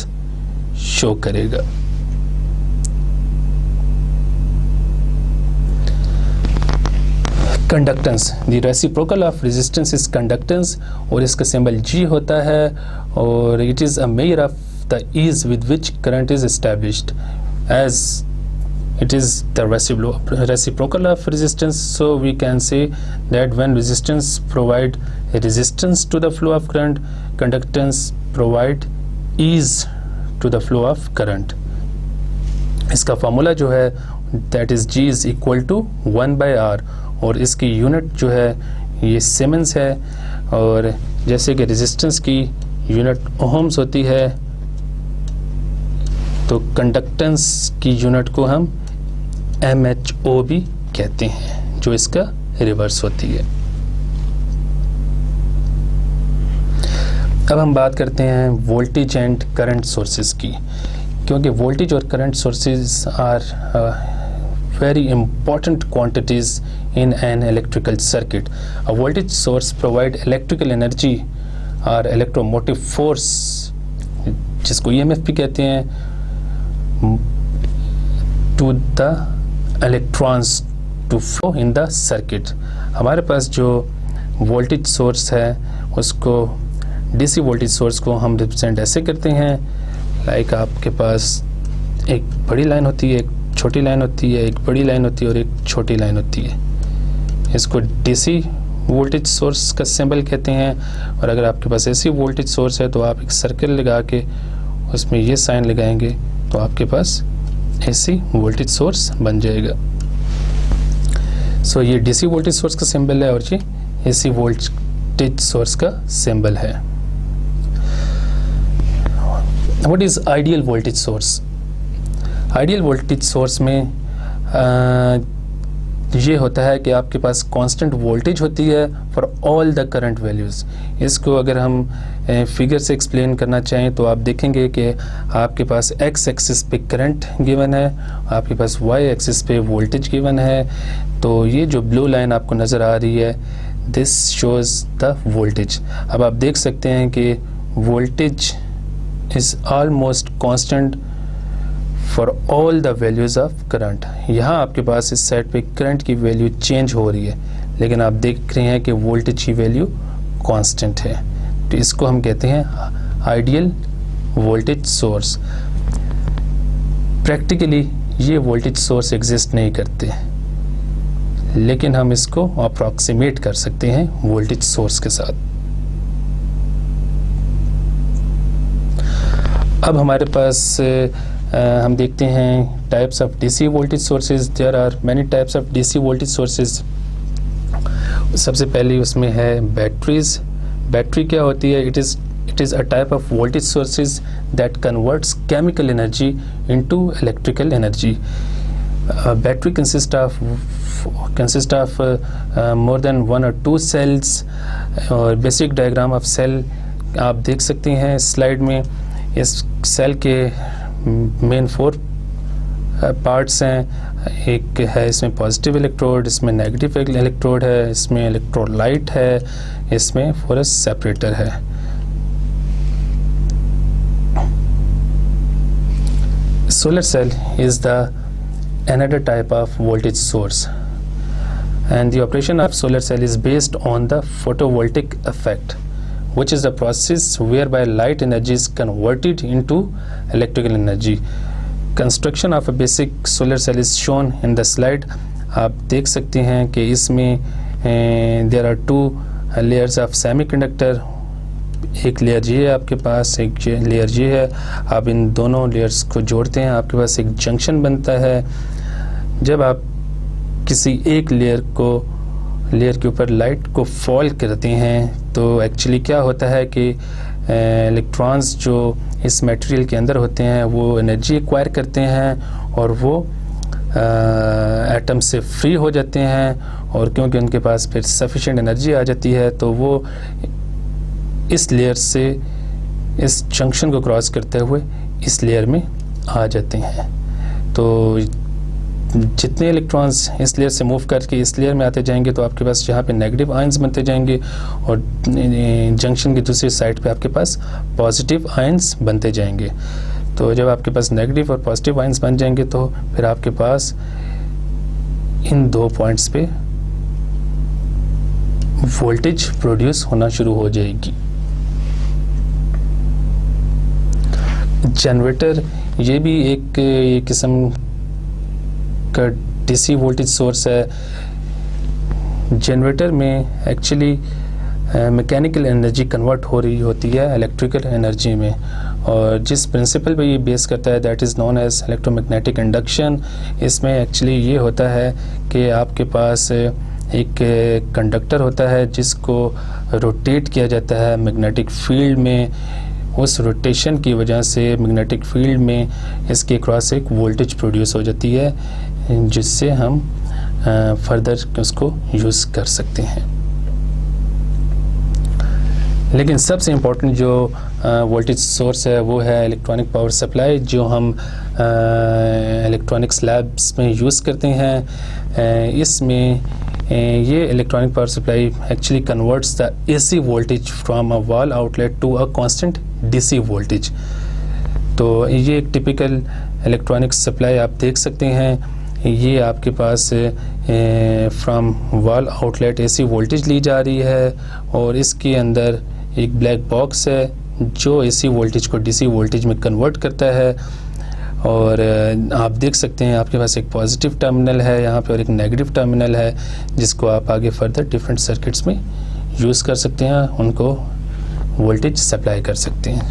शो करेगा। Conductance, the reciprocal of resistance is conductance और इसका सिंबल G होता है और it is a measure of the ease with which current is established as it is the reciprocal of resistance. So we can say that when resistance provide a resistance to the flow of current, conductance provide ease to the flow of current. इसका formula जो है that is G is equal to 1 by R और इसकी unit जो है ये siemens है और जैसे कि रेजिस्टेंस की यूनिट ओहम्स होती है तो कंडक्टेंस की यूनिट को हम MHO भी कहते हैं जो इसका रिवर्स होती है। अब हम बात करते हैं वोल्टेज एंड करंट सोर्सेज की, क्योंकि वोल्टेज और current sources are very important quantities in an electrical circuit. A voltage source provide electrical energy or electromotive force जिसको EMF भी कहते हैं to the electrons to flow in the circuit. हमारे पास जो वोल्टेज सोर्स है उसको DC वोल्टेज सोर्स को हम रिप्रेजेंट ऐसे करते हैं लाइक आपके पास एक बड़ी लाइन होती है, एक छोटी लाइन होती है, एक बड़ी लाइन होती है और एक छोटी लाइन होती है। इसको DC वोल्टेज सोर्स का सिंबल कहते हैं और अगर आपके पास AC वोल्टेज सोर्स है तो आप एक सर्कल लगा के उसमें ये साइन लगाएंगे तो आपके पास AC वोल्टेज सोर्स बन जाएगा। सो ये DC वोल्टेज सोर्स का सिंबल है और ये AC वोल्टेज सोर्स का सिंबल है। What is ideal voltage source? Ideal voltage source में ये होता है कि आपके पास कांस्टेंट वोल्टेज होती है for all the current values. इसको अगर हम फिगर से एक्सप्लेन करना चाहें तो आप देखेंगे कि आपके पास एक्स एक्सिस पे करंट गिवन है, आपके पास वाई एक्सिस पे वोल्टेज गिवन है। तो ये जो ब्लू लाइन आपको नज़र आ रही है, दिस शोज़ द वोल्टेज। अब आप देख सकते हैं कि voltage is almost constant for all the values of current. यहाँ आपके पास इस साइड पे करंट की वैल्यू चेंज हो रही है, लेकिन आप देख रहे हैं कि वोल्टेज की वैल्यू कांस्टेंट है। तो इसको हम कहते हैं आइडियल वोल्टेज सोर्स। प्रैक्टिकली ये वोल्टेज सोर्स एग्जिस्ट नहीं करते, लेकिन हम इसको अप्रॉक्सीमेट कर सकते हैं वोल्टेज सोर्स के साथ। अब हमारे पास हम देखते हैं types of DC voltage sources. There are many types of DC voltage sources. सबसे पहले उसमें है बैटरीज। बैटरी क्या होती है? It is a type of voltage sources that converts chemical energy into electrical energy. Battery consist of more than 1 or 2 cells. और basic diagram of cell आप देख सकते हैं स्लाइड में। इस सेल के मेन 4 पार्ट्स हैं। एक है इसमें पॉजिटिव इलेक्ट्रोड, इसमें नेगेटिव इलेक्ट्रोड है, इसमें इलेक्ट्रोलाइट है, इसमें फोरस सेपरेटर है। Solar cell is the another type of voltage source, and the operation of solar cell is based on the photovoltaic effect, which is the process whereby light energy is converted into electrical energy. Construction of a basic solar cell is shown in the slide. आप देख सकते हैं कि इसमें there are 2 layers of semiconductor. एक layer ये है आपके पास, एक लेयर ये है। आप इन दोनों लेयर्स को जोड़ते हैं, आपके पास एक जंक्शन बनता है। जब आप किसी एक लेयर के ऊपर लाइट को फॉल करते हैं तो एक्चुअली क्या होता है कि इलेक्ट्रॉन्स जो इस मटेरियल के अंदर होते हैं वो एनर्जी एक्वायर करते हैं और वो एटम से फ्री हो जाते हैं, और क्योंकि उनके पास फिर सफिशिएंट एनर्जी आ जाती है तो वो इस लेयर से इस जंक्शन को क्रॉस करते हुए इस लेयर में आ जाते हैं। तो जितने इलेक्ट्रॉन्स इस लेयर से मूव करके इस लेयर में आते जाएंगे तो आपके पास यहाँ पे नेगेटिव आयंस बनते जाएंगे, और जंक्शन की दूसरी साइड पे आपके पास पॉजिटिव आयंस बनते जाएंगे। तो जब आपके पास नेगेटिव और पॉजिटिव आयंस बन जाएंगे तो फिर आपके पास इन 2 पॉइंट्स पे वोल्टेज प्रोड्यूस होना शुरू हो जाएगी। जनरेटर ये भी एक किस्म का डीसी वोल्टेज सोर्स है। जनरेटर में एक्चुअली मैकेनिकल एनर्जी कन्वर्ट हो रही होती है इलेक्ट्रिकल एनर्जी में, और जिस प्रिंसिपल पे ये बेस करता है that is known as electromagnetic induction. इसमें एक्चुअली ये होता है कि आपके पास एक कंडक्टर होता है जिसको रोटेट किया जाता है मैग्नेटिक फील्ड में। उस रोटेशन की वजह से मैग्नेटिक फील्ड में इसके क्रॉस एक वोल्टेज प्रोड्यूस हो जाती है, जिससे हम फर्दर उसको यूज़ कर सकते हैं। लेकिन सबसे इम्पोर्टेंट जो वोल्टेज सोर्स है वो है इलेक्ट्रॉनिक पावर सप्लाई, जो हम इलेक्ट्रॉनिक्स लैब्स में यूज़ करते हैं। इसमें ये electronic power supply actually converts the AC voltage from a wall outlet to a constant DC voltage. तो ये एक टिपिकल इलेक्ट्रॉनिक सप्लाई आप देख सकते हैं। ये आपके पास from wall outlet AC voltage ली जा रही है, और इसके अंदर एक ब्लैक बॉक्स है जो AC वोल्टेज को DC वोल्टेज में कन्वर्ट करता है। और आप देख सकते हैं आपके पास एक पॉजिटिव टर्मिनल है यहाँ पे और एक नेगेटिव टर्मिनल है, जिसको आप आगे फर्दर डिफरेंट सर्किट्स में यूज़ कर सकते हैं, उनको वोल्टेज सप्लाई कर सकते हैं।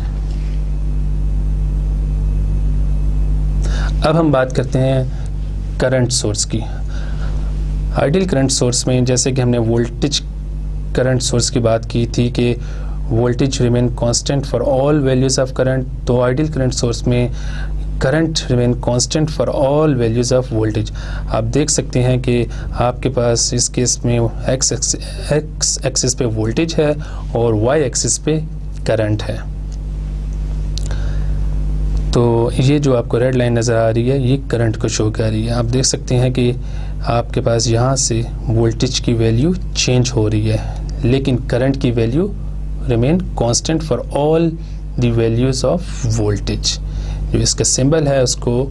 अब हम बात करते हैं करंट सोर्स की। आइडियल करंट सोर्स में जैसे कि हमने वोल्टेज करंट सोर्स की बात की थी कि voltage remain constant for all values of current, तो आइडियल करंट सोर्स में current remain constant for all values of voltage. आप देख सकते हैं कि आपके पास इस केस में एक्स एक्सिस पे वोल्टेज है और वाई एक्सिस पे करंट है। तो ये जो आपको रेड लाइन नज़र आ रही है ये करंट को शो कर रही है। आप देख सकते हैं कि आपके पास यहाँ से वोल्टेज की वैल्यू चेंज हो रही है, लेकिन करंट की value remain constant for all the values of voltage. जो इसका सिंबल है उसको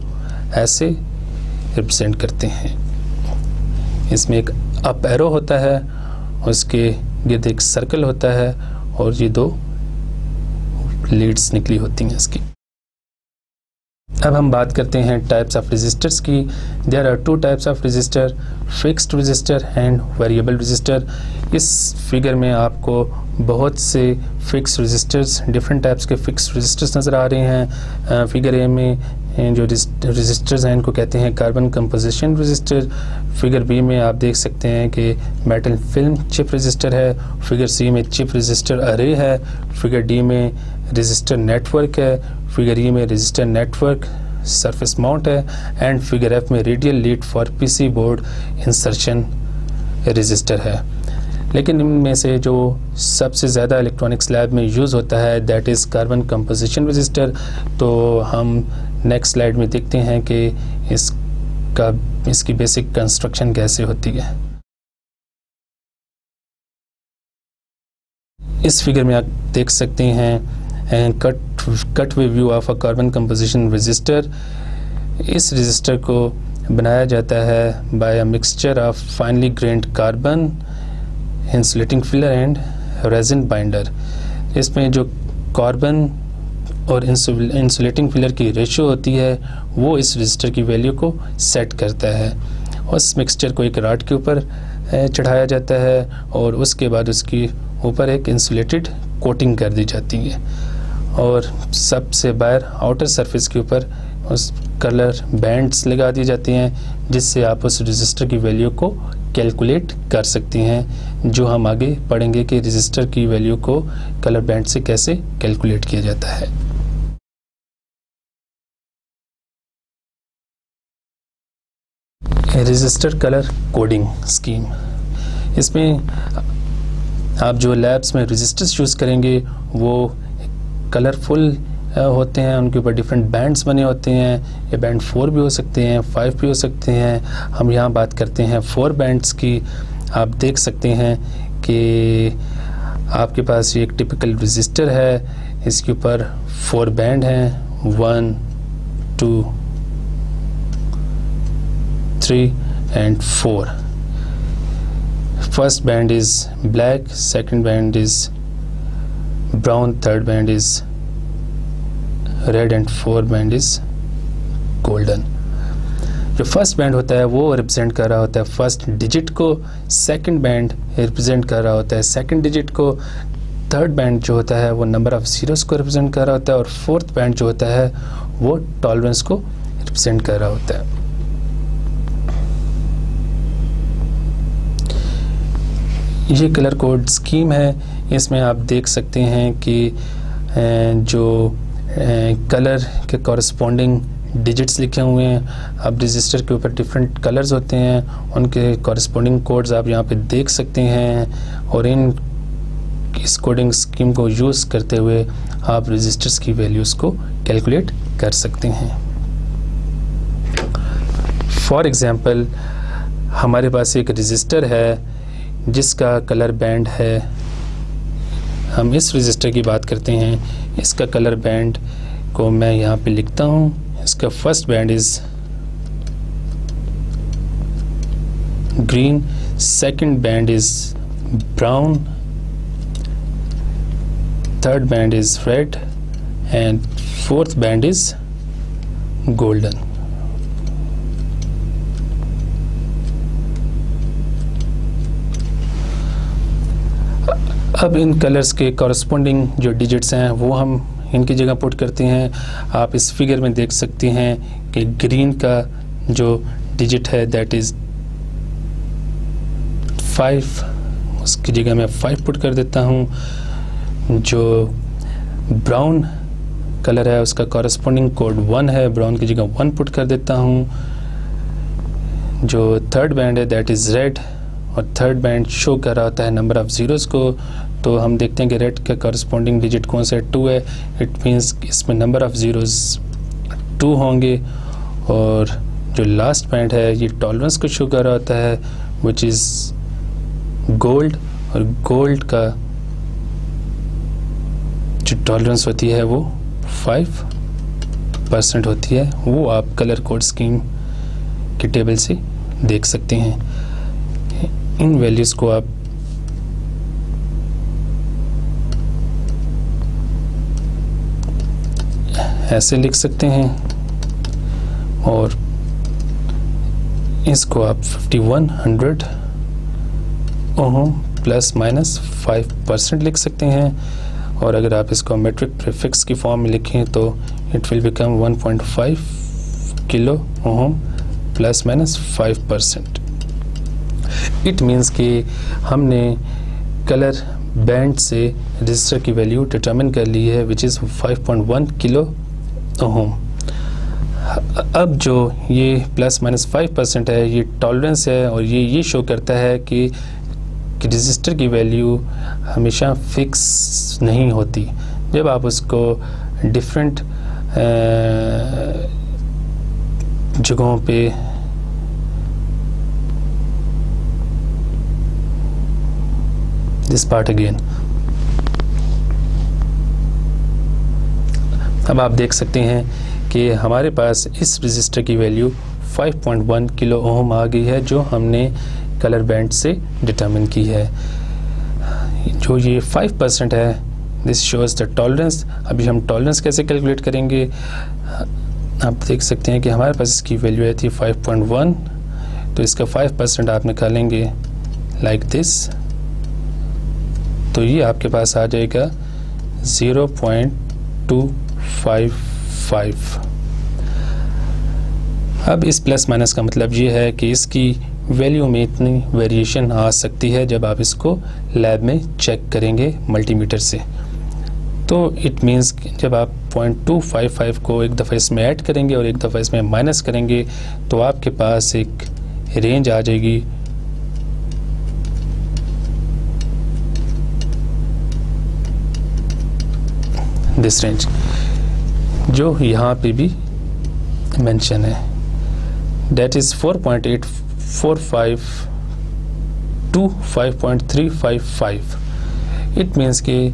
ऐसे रिप्रेजेंट करते हैं। इसमें एक अप एरो होता है, उसके गिर्द एक सर्कल होता है और ये दो लीड्स निकली होती हैं इसकी। अब हम बात करते हैं टाइप्स ऑफ रेजिस्टर्स की। There are two types of resistor, fixed resistor and variable resistor. इस फिगर में आपको बहुत से फिक्स रेजिस्टर्स, डिफरेंट टाइप्स के फिक्स रेजिस्टर्स नज़र आ रहे हैं। फिगर ए में जो रेजिस्टर्स हैं इनको कहते हैं carbon composition resistor. Figure B में आप देख सकते हैं कि मेटल फिल्म चिप रेजिस्टर है। फिगर सी में चिप रेजिस्टर अरे है। फिगर डी में रेजिस्टर नेटवर्क है। फिगर ई में रेजिस्टर नेटवर्क सरफेस माउंट है एंड फिगर एफ में radial lead for PC board insertion resistor है। लेकिन इनमें से जो सबसे ज़्यादा इलेक्ट्रॉनिक्स लैब में यूज़ होता है that is carbon composition resistor. तो हम नेक्स्ट स्लाइड में देखते हैं कि इसकी बेसिक कंस्ट्रक्शन कैसे होती है। इस फिगर में आप देख सकते हैं cut view of a carbon composition resistor. इस रेजिस्टर को बनाया जाता है by a mixture of finely grained carbon, insulating filler and resin binder. इसमें जो कार्बन और इंसुलेटिंग फिलर की रेशियो होती है वो इस रेजिस्टर की वैल्यू को सेट करता है। उस मिक्सचर को एक रॉड के ऊपर चढ़ाया जाता है और उसके बाद उसकी ऊपर एक इंसुलेटेड कोटिंग कर दी जाती है और सबसे बाहर आउटर सरफेस के ऊपर उस कलर बैंड्स लगा दी जाती हैं, जिससे आप उस रेजिस्टर की वैल्यू को कैलकुलेट कर सकते हैं। जो हम आगे पढ़ेंगे कि रेजिस्टर की वैल्यू को कलर बैंड से कैसे कैलकुलेट किया जाता है। Resistor colour coding scheme. इसमें आप जो लैब्स में रेजिस्टर्स यूज़ करेंगे वो कलरफुल होते हैं, उनके ऊपर डिफरेंट बैंड्स बने होते हैं। ये बैंड 4 भी हो सकते हैं, 5 भी हो सकते हैं। हम यहाँ बात करते हैं 4 बैंड्स की। आप देख सकते हैं कि आपके पास ये एक टिपिकल रेजिस्टर है, इसके ऊपर 4 बैंड हैं, 1 2 3 and 4. First band is black, second band is brown, third band is red and fourth band is golden. जो फर्स्ट बैंड होता है वो रिप्रेजेंट कर रहा होता है फर्स्ट डिजिट को, सेकंड बैंड रिप्रेजेंट कर रहा होता है सेकंड डिजिट को, थर्ड बैंड जो होता है वो नंबर ऑफ जीरोस को रिप्रेजेंट कर रहा होता है और फोर्थ बैंड जो होता है वो टॉलरेंस को रिप्रेजेंट कर रहा होता है। ये कलर कोड स्कीम है। इसमें आप देख सकते हैं कि जो कलर के कॉरस्पॉन्डिंग डिजिट्स लिखे हुए हैं। अब रजिस्टर के ऊपर डिफरेंट कलर्स होते हैं, उनके कॉरस्पॉन्डिंग कोड्स आप यहाँ पे देख सकते हैं और इस कोडिंग स्कीम को यूज़ करते हुए आप रजिस्टर्स की वैल्यूज़ को कैलकुलेट कर सकते हैं। फॉर एग्ज़ाम्पल हमारे पास एक रजिस्टर है जिसका कलर बैंड है, हम इस रजिस्टर की बात करते हैं। इसका कलर बैंड को मैं यहाँ पे लिखता हूँ। इसका first band is green, second band is brown, third band is red and fourth band is golden. अब इन कलर्स के कॉरस्पॉन्डिंग जो डिजिट्स हैं वो हम इनकी जगह पुट करते हैं। आप इस फिगर में देख सकते हैं कि ग्रीन का जो डिजिट है दैट इज़ 5, उसकी जगह मैं 5 पुट कर देता हूँ। जो ब्राउन कलर है उसका कॉरस्पॉन्डिंग कोड 1 है, ब्राउन की जगह 1 पुट कर देता हूँ। जो थर्ड बैंड है दैट इज़ रेड, और थर्ड बैंड शो कर रहा होता है नंबर ऑफ़ ज़ीरोज़ को। तो हम देखते हैं कि रेड का कॉरस्पॉन्डिंग डिजिट कौन सा है, 2 है। इट मीन्स इसमें नंबर ऑफ़ ज़ीरोज़ 2 होंगे। और जो लास्ट बैंड है ये टॉलरेंस को शो कर रहा होता है विच इज़ गोल्ड, और गोल्ड का जो टॉलरेंस होती है वो 5% होती है। वो आप कलर कोड स्कीम की टेबल से देख सकते हैं। इन वैल्यूज़ को आप ऐसे लिख सकते हैं, और इसको आप 5100 ओम प्लस माइनस 5% लिख सकते हैं। और अगर आप इसको मेट्रिक प्रीफिक्स की फॉर्म में लिखें तो it will become 1.5 kilo ohm plus minus 5%। It means कि हमने कलर बैंड से रजिस्टर की वैल्यू डिटरमिन कर ली है विच इज़ 5.1 किलो ओम। अब जो ये प्लस माइनस 5% है ये टॉलरेंस है, और ये शो करता है कि रजिस्टर की वैल्यू हमेशा फिक्स नहीं होती। जब आप उसको डिफरेंट जगहों पे दिस पार्ट अगेन, अब आप देख सकते हैं कि हमारे पास इस रजिस्टर की वैल्यू 5.1 किलो ओम आ गई है जो हमने कलर बैंड से डिटरमिन की है। जो ये 5% है दिस शोज द टॉलरेंस। अभी हम टॉलरेंस कैसे कैलकुलेट करेंगे, आप देख सकते हैं कि हमारे पास इसकी वैल्यू आई थी 5.1, तो इसका 5% आप निकालेंगे लाइक दिस, तो ये आपके पास आ जाएगा 0.255। अब इस प्लस माइनस का मतलब ये है कि इसकी वैल्यू में इतनी वेरिएशन आ सकती है जब आप इसको लैब में चेक करेंगे मल्टीमीटर से। तो इट मीन्स जब आप 0.255 को एक दफ़ा इसमें ऐड करेंगे और एक दफ़ा इसमें माइनस करेंगे तो आपके पास एक रेंज आ जाएगी दिस रेंज, जो यहाँ पे भी मेंशन है, that is 4.845 to 5.355। It means कि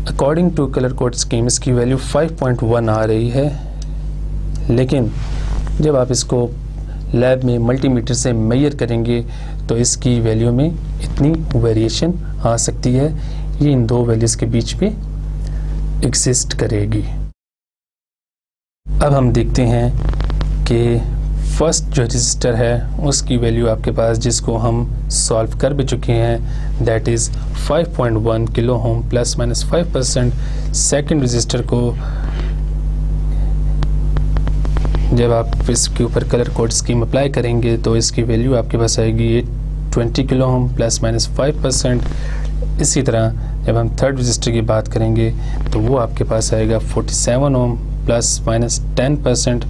according to colour code scheme इसकी वैल्यू 5.1 आ रही है, लेकिन जब आप इसको लैब में मल्टीमीटर से मेजर करेंगे तो इसकी वैल्यू में इतनी वेरिएशन आ सकती है। ये इन दो वैल्यूज़ के बीच में एग्जिस्ट करेगी। अब हम देखते हैं कि फर्स्ट जो रजिस्टर है उसकी वैल्यू आपके पास जिसको हम सॉल्व कर भी चुके हैं, that is 5.1 kilo ohm plus minus 5%। Second register को जब आप इसके ऊपर कलर कोड स्कीम अप्लाई करेंगे तो इसकी वैल्यू आपके पास आएगी 20 किलो ओम प्लस माइनस 5%। इसी तरह जब हम थर्ड रजिस्टर की बात करेंगे तो वो आपके पास आएगा 47 ओम प्लस माइनस 10%,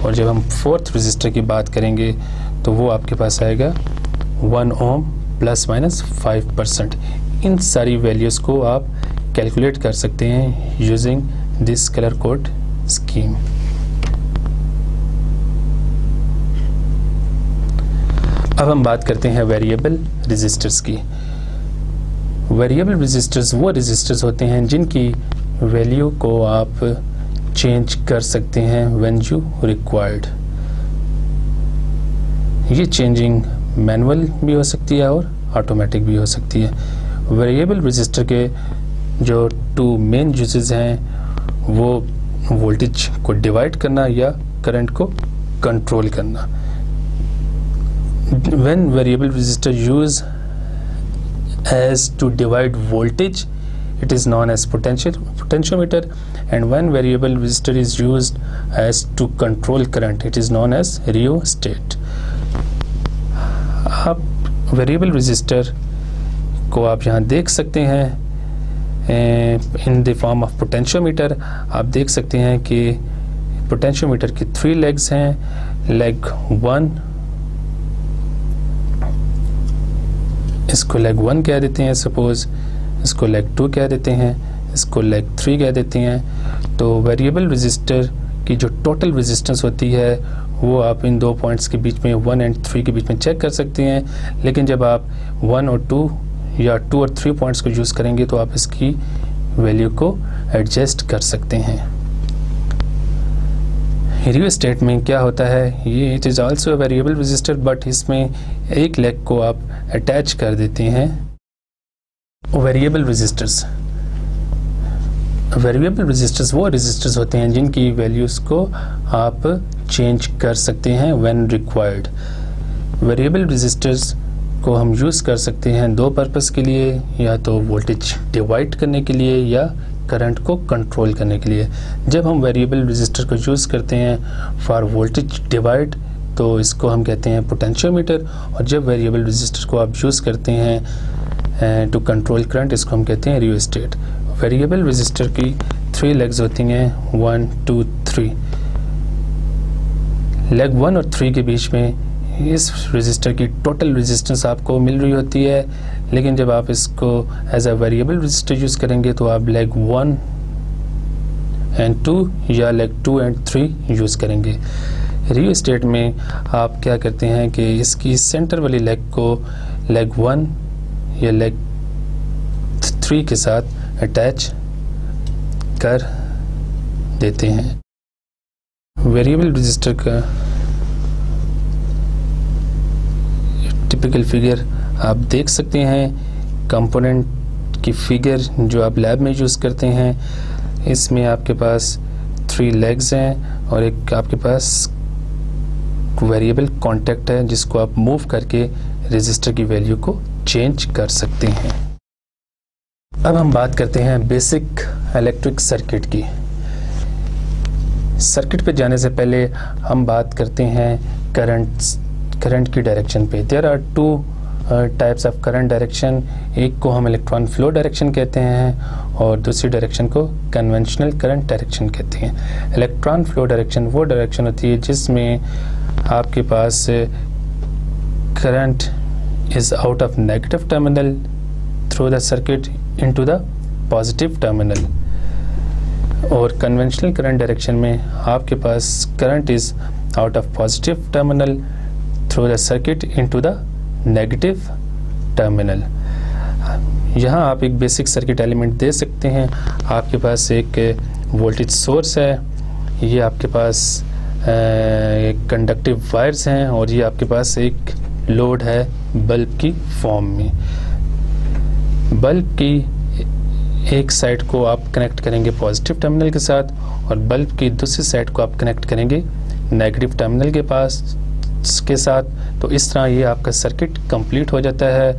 और जब हम फोर्थ रजिस्टर की बात करेंगे तो वो आपके पास आएगा 1 ओम प्लस माइनस 5%। इन सारी वैल्यूज़ को आप कैलकुलेट कर सकते हैं using this colour code scheme. अब हम बात करते हैं वेरिएबल रजिस्टर्स की। वेरिएबल रजिस्टर्स वो रजिस्टर्स होते हैं जिनकी वैल्यू को आप चेंज कर सकते हैं व्हेन यू रिक्वायर्ड। ये चेंजिंग मैनुअल भी हो सकती है और ऑटोमेटिक भी हो सकती है। वेरिएबल रजिस्टर के जो टू मेन यूजेस हैं वो वोल्टेज को डिवाइड करना या करंट को कंट्रोल करना। When variable resistor use as to divide voltage, it is known as potentiometer, and when variable resistor is used as to control current, it is known as rheostat। आप variable resistor को आप यहाँ देख सकते हैं, in the form of potentiometer. आप देख सकते हैं कि पोटेंशियोमीटर की 3 लेग्स हैं। लेग 1, इसको लेग 1 कह देते हैं सपोज, इसको लेग 2 कह देते हैं, इसको लेग 3 कह देते हैं। तो वेरिएबल रजिस्टर की जो टोटल रेजिस्टेंस होती है वो आप इन 2 पॉइंट्स के बीच में 1 और 3 के बीच में चेक कर सकते हैं। लेकिन जब आप 1 और 2 या 2 और 3 पॉइंट्स को यूज़ करेंगे तो आप इसकी वैल्यू को एडजस्ट कर सकते हैं। रियोस्टेट में क्या होता है, ये it is also a variable register, but इसमें एक लेग को आप अटैच कर देते हैं। वेरिएबल रजिस्टर्स वो रजिस्टर्स होते हैं जिनकी वैल्यूज़ को आप चेंज कर सकते हैं व्हेन रिक्वायर्ड। वेरिएबल रजिस्टर्स को हम यूज़ कर सकते हैं 2 पर्पस के लिए, या तो वोल्टेज डिवाइड करने के लिए या करंट को कंट्रोल करने के लिए। जब हम वेरिएबल रजिस्टर को यूज़ करते हैं फॉर वोल्टेज डिवाइड तो इसको हम कहते हैं पोटेंशियोमीटर, और जब वेरिएबल रजिस्टर को आप यूज़ करते हैं टू कंट्रोल करंट, इसको हम कहते हैं रियोस्टेट। वेरिएबल रजिस्टर की 3 लेग्स होती हैं, 1, 2, 3। लेग 1 और 3 के बीच में इस रजिस्टर की टोटल रेजिस्टेंस आपको मिल रही होती है। लेकिन जब आप इसको as a variable resistor use करेंगे तो आप लेग 1 और 2 या लेग 2 और 3 यूज़ करेंगे। रियोस्टेट में आप क्या करते हैं कि इसकी सेंटर वाली लेग को लेग 1 या लेग 3 के साथ अटैच कर देते हैं। वेरिएबल रजिस्टर का टिपिकल फिगर आप देख सकते हैं। कंपोनेंट की फिगर जो आप लैब में यूज़ करते हैं, इसमें आपके पास 3 लेग्स हैं और एक आपके पास वेरिएबल कॉन्टैक्ट है जिसको आप मूव करके रजिस्टर की वैल्यू को चेंज कर सकते हैं। अब हम बात करते हैं बेसिक इलेक्ट्रिक सर्किट की। सर्किट पे जाने से पहले हम बात करते हैं करंट की डायरेक्शन पे। There are 2 types of current direction. एक को हम इलेक्ट्रॉन फ्लो डायरेक्शन कहते हैं और दूसरी डायरेक्शन को कन्वेंशनल करंट डायरेक्शन कहते हैं। इलेक्ट्रॉन फ्लो डायरेक्शन वो डायरेक्शन होती है जिसमें आपके पास current is out of negative terminal through the circuit into the positive terminal, और कन्वेंशनल करंट डायरेक्शन में आपके पास current is out of positive terminal through the circuit into the negative terminal. यहाँ आप एक बेसिक सर्किट एलिमेंट दे सकते हैं। आपके पास एक वोल्टेज सोर्स है, ये आपके पास कंडक्टिव वायर्स हैं और ये आपके पास एक लोड है बल्ब की फॉर्म में। बल्ब की एक साइड को आप कनेक्ट करेंगे पॉजिटिव टर्मिनल के साथ और बल्ब की दूसरी साइड को आप कनेक्ट करेंगे नेगेटिव टर्मिनल के पास के साथ। तो इस तरह ये आपका सर्किट कंप्लीट हो जाता है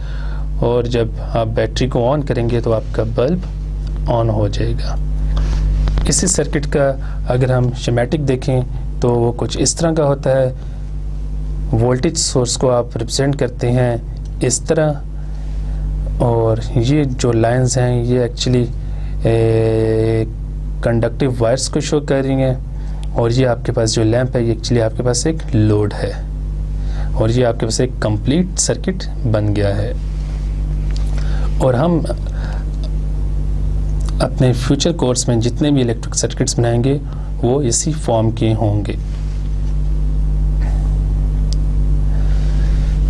और जब आप बैटरी को ऑन करेंगे तो आपका बल्ब ऑन हो जाएगा। इसी सर्किट का अगर हम शेमेटिक देखें तो वो कुछ इस तरह का होता है। वोल्टेज सोर्स को आप रिप्रेजेंट करते हैं इस तरह, और ये जो लाइंस हैं ये एक्चुअली कंडक्टिव वायर्स को शो कर रही हैं, और ये आपके पास जो लैंप है ये एक्चुअली आपके पास एक लोड है, और ये आपके पास एक कंप्लीट सर्किट बन गया है। और हम अपने फ्यूचर कोर्स में जितने भी इलेक्ट्रिक सर्किट्स बनाएंगे वो इसी फॉर्म के होंगे।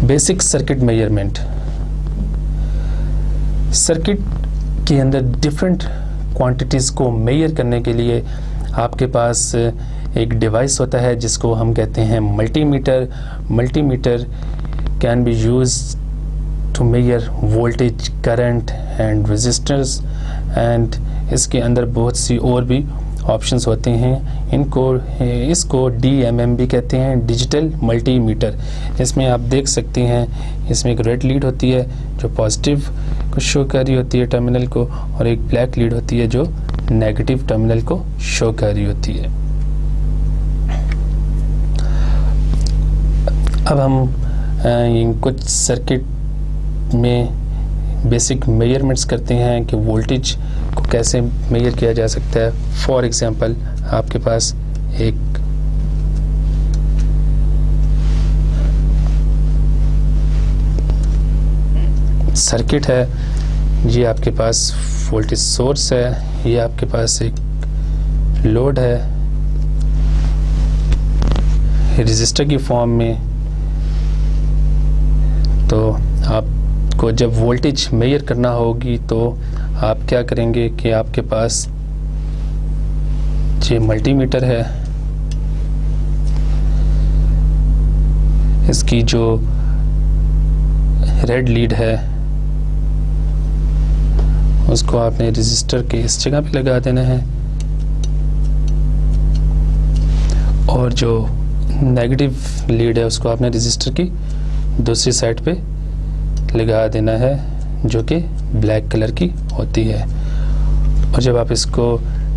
Basic circuit measurement. सर्किट के अंदर डिफरेंट क्वांटिटीज़ को मेजर करने के लिए आपके पास एक डिवाइस होता है जिसको हम कहते हैं multimeter. Multimeter can be used to measure voltage, current and resistance, and इसके अंदर बहुत सी और भी ऑप्शंस होते हैं। इसको DMM भी कहते हैं, डिजिटल मल्टीमीटर। इसमें आप देख सकते हैं इसमें एक रेड लीड होती है जो पॉजिटिव को शो कर रही होती है टर्मिनल को, और एक ब्लैक लीड होती है जो नेगेटिव टर्मिनल को शो कर रही होती है। अब हम कुछ सर्किट में बेसिक मेजरमेंट्स करते हैं कि वोल्टेज को कैसे मेजर किया जा सकता है। फॉर एग्जांपल आपके पास एक सर्किट है, ये आपके पास वोल्टेज सोर्स है, ये आपके पास एक लोड है रेजिस्टर की फॉर्म में। तो आपको जब वोल्टेज मेजर करना होगी तो आप क्या करेंगे कि आपके पास ये मल्टीमीटर है, इसकी जो रेड लीड है उसको आपने रेजिस्टर के इस जगह पे लगा देना है, और जो नेगेटिव लीड है उसको आपने रेजिस्टर की दूसरी साइड पे लगा देना है, जो कि ब्लैक कलर की होती है। और जब आप इसको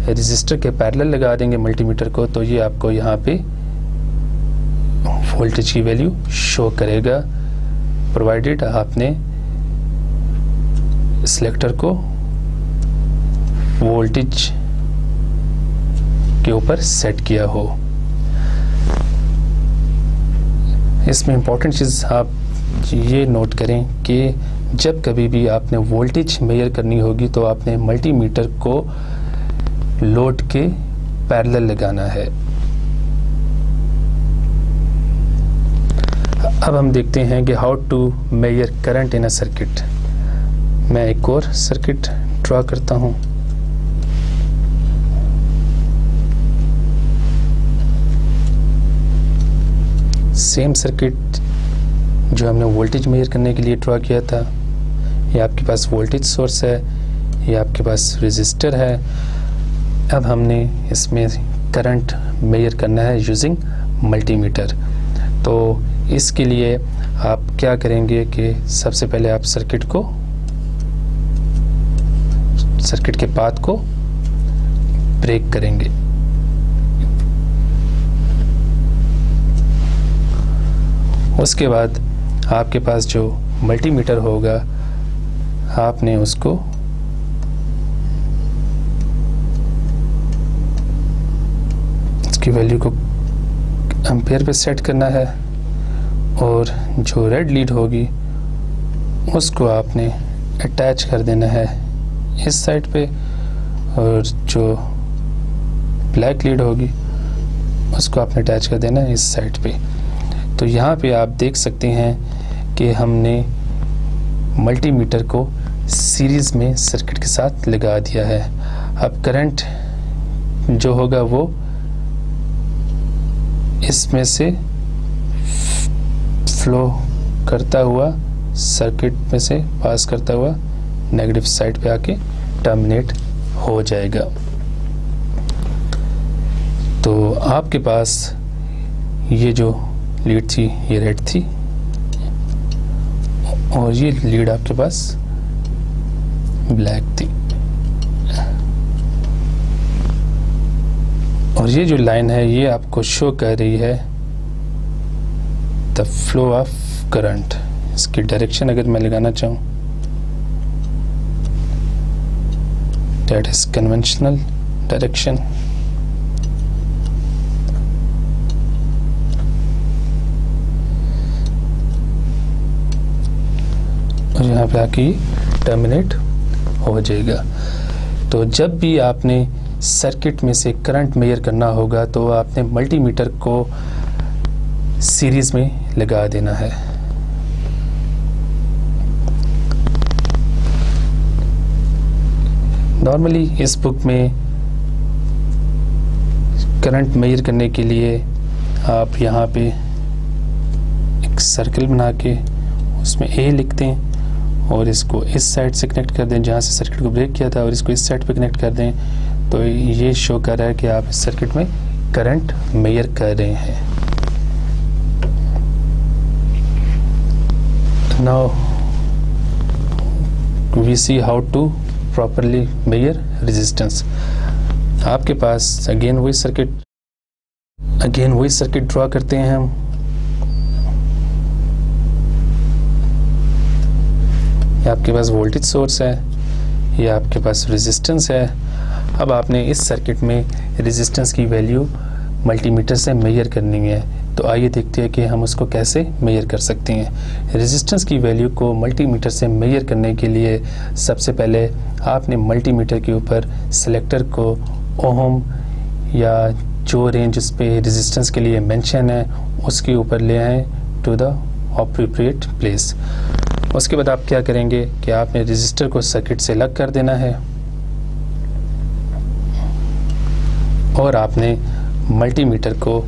रेजिस्टर के पैरेलल लगा देंगे मल्टीमीटर को, तो ये आपको यहाँ पे वोल्टेज की वैल्यू शो करेगा, प्रोवाइडेड आपने सिलेक्टर को वोल्टेज के ऊपर सेट किया हो। इसमें इम्पोर्टेंट चीज़ आप ये नोट करें कि जब कभी भी आपने वोल्टेज मेजर करनी होगी तो आपने मल्टीमीटर को लोड के पैरेलल लगाना है। अब हम देखते हैं कि how to measure current in a circuit. मैं एक और सर्किट ड्रा करता हूं। सेम सर्किट जो हमने वोल्टेज मेजर करने के लिए ड्रा किया था। ये आपके पास वोल्टेज सोर्स है, ये आपके पास रेजिस्टर है। अब हमने इसमें करंट मेजर करना है यूजिंग मल्टीमीटर। तो इसके लिए आप क्या करेंगे कि सबसे पहले आप सर्किट के पाथ को ब्रेक करेंगे। उसके बाद आपके पास जो मल्टीमीटर होगा आपने उसको इसकी वैल्यू को एम्पेयर पे सेट करना है, और जो रेड लीड होगी उसको आपने अटैच कर देना है इस साइड पे, और जो ब्लैक लीड होगी उसको आपने अटैच कर देना है इस साइड पे। तो यहाँ पे आप देख सकते हैं कि हमने मल्टीमीटर को सीरीज़ में सर्किट के साथ लगा दिया है। अब करंट जो होगा वो इसमें से फ्लो करता हुआ सर्किट में से पास करता हुआ नेगेटिव साइड पे आके टर्मिनेट हो जाएगा। तो आपके पास ये जो लीड थी ये रेड थी, और ये लीड आपके पास ब्लैक थी, और ये जो लाइन है ये आपको शो कर रही है द फ्लो ऑफ करंट। इसकी डायरेक्शन अगर मैं लगाना चाहूँ, दैट इज कन्वेंशनल डायरेक्शन। और यहाँ पे आके टर्मिनेट हो जाएगा। तो जब भी आपने सर्किट में से करंट मेजर करना होगा तो आपने मल्टीमीटर को सीरीज में लगा देना है। नॉर्मली इस बुक में करंट मेजर करने के लिए आप यहाँ पे एक सर्कल बना के उसमें ए लिखते हैं, और इसको इस साइड से कनेक्ट कर दें जहाँ से सर्किट को ब्रेक किया था, और इसको इस साइड पे कनेक्ट कर दें। तो ये शो कर रहा है कि आप इस सर्किट में करंट मेजर कर रहे हैं। Now we see how to properly measure resistance. आपके पास अगेन वही सर्किट ड्रॉ करते हैं हम। आपके पास वोल्टेज सोर्स है, ये आपके पास रेजिस्टेंस है। अब आपने इस सर्किट में रेजिस्टेंस की वैल्यू मल्टीमीटर से मेजर करनी है। तो आइए देखते हैं कि हम उसको कैसे मेजर कर सकते हैं। रेजिस्टेंस की वैल्यू को मल्टीमीटर से मेजर करने के लिए सबसे पहले आपने मल्टीमीटर के ऊपर सेलेक्टर को ओम या जो रेंज उस पे रेजिस्टेंस के लिए मेंशन है उसके ऊपर ले आएँ टू द अप्रोप्रिएट प्लेस। उसके बाद आप क्या करेंगे कि आपने रेजिस्टर को सर्किट से अलग कर देना है और आपने मल्टीमीटर को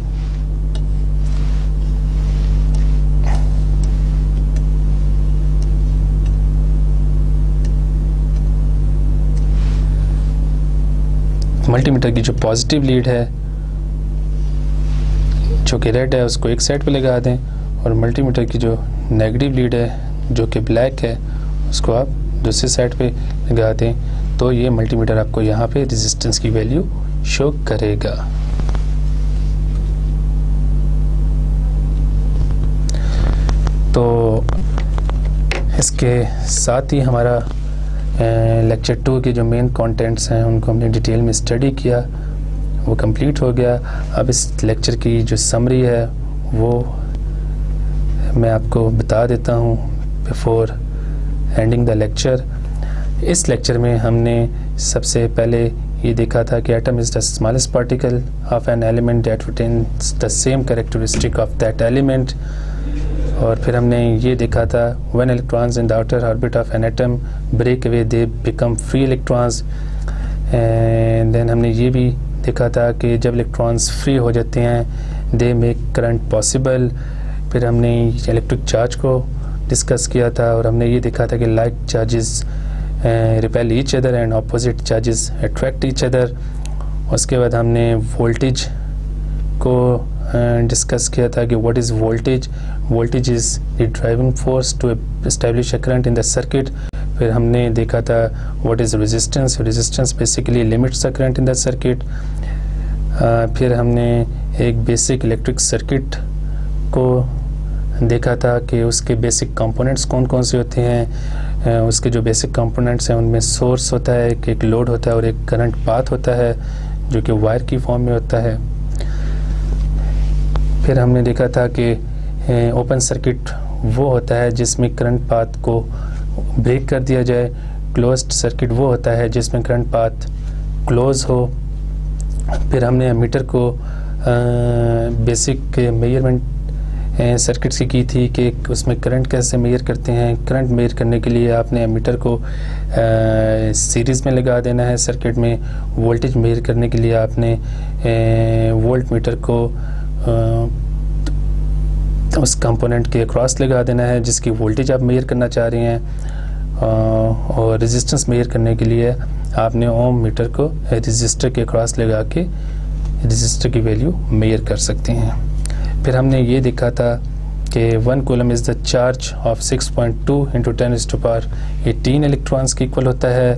मल्टीमीटर की जो पॉजिटिव लीड है जो कि रेड है उसको एक साइड पे लगा दें और मल्टीमीटर की जो नेगेटिव लीड है जो कि ब्लैक है उसको आप दूसरी साइड पे लगा दें। तो ये मल्टीमीटर आपको यहाँ पे रेजिस्टेंस की वैल्यू शो करेगा। तो इसके साथ ही हमारा लेक्चर 2 के जो मेन कंटेंट्स हैं उनको हमने डिटेल में स्टडी किया, वो कंप्लीट हो गया। अब इस लेक्चर की जो समरी है वो मैं आपको बता देता हूँ बिफोर एंडिंग द लेक्चर। इस लेक्चर में हमने सबसे पहले ये देखा था कि atom is the smallest particle of an element that retains the same characteristic of that element. और फिर हमने ये देखा था when electrons in the outer orbit of an atom break away they become free electrons. And then हमने ये भी देखा था कि जब इलेक्ट्रॉन्स फ्री हो जाते हैं दे मेक करंट पॉसिबल। फिर हमने इलेक्ट्रिक चार्ज को डिस्कस किया था और हमने ये देखा था कि like charges repel each other and opposite charges attract each other. उसके बाद हमने वोल्टेज को डिस्कस किया था कि what is voltage. Voltage is the driving force to establish a current in the circuit. फिर हमने देखा था what is resistance. Resistance basically limits the current in the circuit. फिर हमने एक बेसिक इलेक्ट्रिक सर्किट को देखा था कि उसके बेसिक कंपोनेंट्स कौन कौन से होते हैं। उसके जो बेसिक कंपोनेंट्स हैं उनमें सोर्स होता है, एक लोड होता है और एक करंट पाथ होता है जो कि वायर की फॉर्म में होता है। फिर हमने देखा था कि ओपन सर्किट वो होता है जिसमें करंट पाथ को ब्रेक कर दिया जाए। क्लोज्ड सर्किट वो होता है जिसमें करंट पाथ क्लोज हो। फिर हमने एमीटर को बेसिक मेजरमेंट सर्किट से की थी कि उसमें करंट कैसे मेजर करते हैं। करंट मेजर करने के लिए आपने एमीटर को सीरीज़ में लगा देना है सर्किट में। वोल्टेज मेजर करने के लिए आपने वोल्ट मीटर को उस कंपोनेंट के अक्रॉस लगा देना है जिसकी वोल्टेज आप मेजर करना चाह रहे हैं। और रेजिस्टेंस मेजर करने के लिए आपने ओम मीटर को रेजिस्टर के अक्रॉस लगा के रेजिस्टर की वैल्यू मेजर कर सकते हैं। फिर हमने ये देखा था कि 1 coulomb is the charge of 6.2 × 10⁻18 electrons के इक्वल होता है।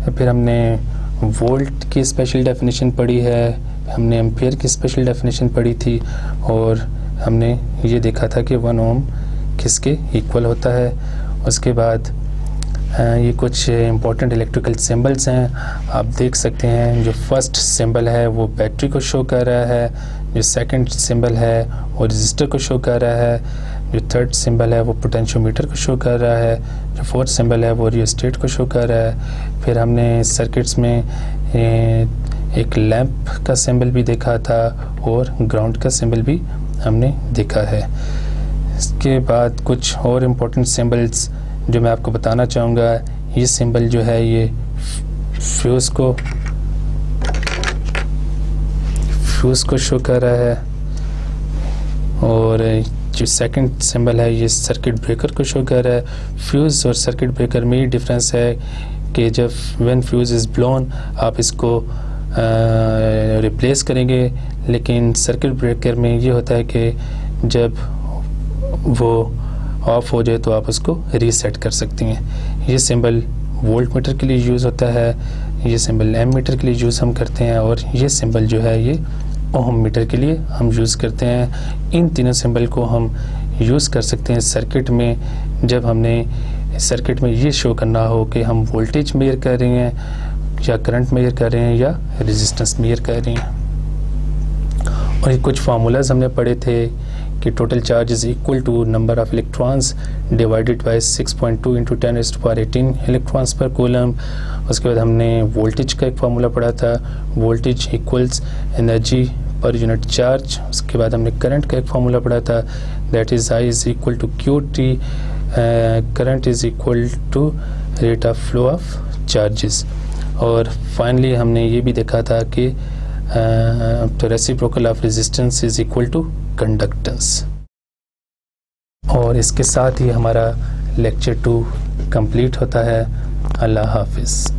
फिर हमने वोल्ट की स्पेशल डेफिनेशन पढ़ी है, हमने एम्पेयर की स्पेशल डेफिनेशन पढ़ी थी और हमने ये देखा था कि 1 ओम किसके इक्वल होता है। उसके बाद ये कुछ इम्पोर्टेंट इलेक्ट्रिकल सिंबल्स हैं, आप देख सकते हैं। जो फर्स्ट सिंबल है वो बैटरी को शो कर रहा है, जो सेकंड सिंबल है वो रजिस्टर को शो कर रहा है, जो थर्ड सिंबल है वो पोटेंशियोमीटर को शो कर रहा है, जो फोर्थ सिंबल है वो रियोस्टेट को शो कर रहा है। फिर हमने सर्किट्स में एक लैंप का सिंबल भी देखा था और ग्राउंड का सिंबल भी हमने देखा है। इसके बाद कुछ और इम्पोर्टेंट सिंबल्स जो मैं आपको बताना चाहूँगा। ये सिंबल जो है ये फ्यूज़ को शो कर रहा है और जो सेकंड सिंबल है ये सर्किट ब्रेकर को शो कर रहा है। फ्यूज़ और सर्किट ब्रेकर में ये डिफरेंस है कि जब व्हेन फ्यूज़ इज़ ब्लोन आप इसको रिप्लेस करेंगे, लेकिन सर्किट ब्रेकर में ये होता है कि जब वो ऑफ हो जाए तो आप उसको रीसेट कर सकती हैं। ये सिंबल वोल्ट मीटर के लिए यूज़ होता है, ये सिंबल एम मीटर के लिए यूज़ हम करते हैं और ये सिंबल जो है ये ओम मीटर के लिए हम यूज़ करते हैं। इन तीनों सिंबल को हम यूज़ कर सकते हैं सर्किट में जब हमने इस सर्किट में ये शो करना हो कि हम वोल्टेज मेजर कर रहे हैं या करंट मेजर कर रहे हैं या रेजिस्टेंस मेजर कर रहे हैं। और ये कुछ फार्मूलाज हमने पढ़े थे कि total charge is equal to number of electrons divided by 6.2 into 10⁻18 electrons per coulomb. उसके बाद हमने वोल्टेज का एक फार्मूला पढ़ा था, voltage equals energy per unit charge. उसके बाद हमने करंट का एक फार्मूला पढ़ा था, that is I is equal to Q T, current is equal to rate of flow of charges. और फाइनली हमने ये भी देखा था कि तो reciprocal of resistance is equal to conductance. और इसके साथ ही हमारा लेक्चर 2 कंप्लीट होता है। अल्लाह हाफिज़।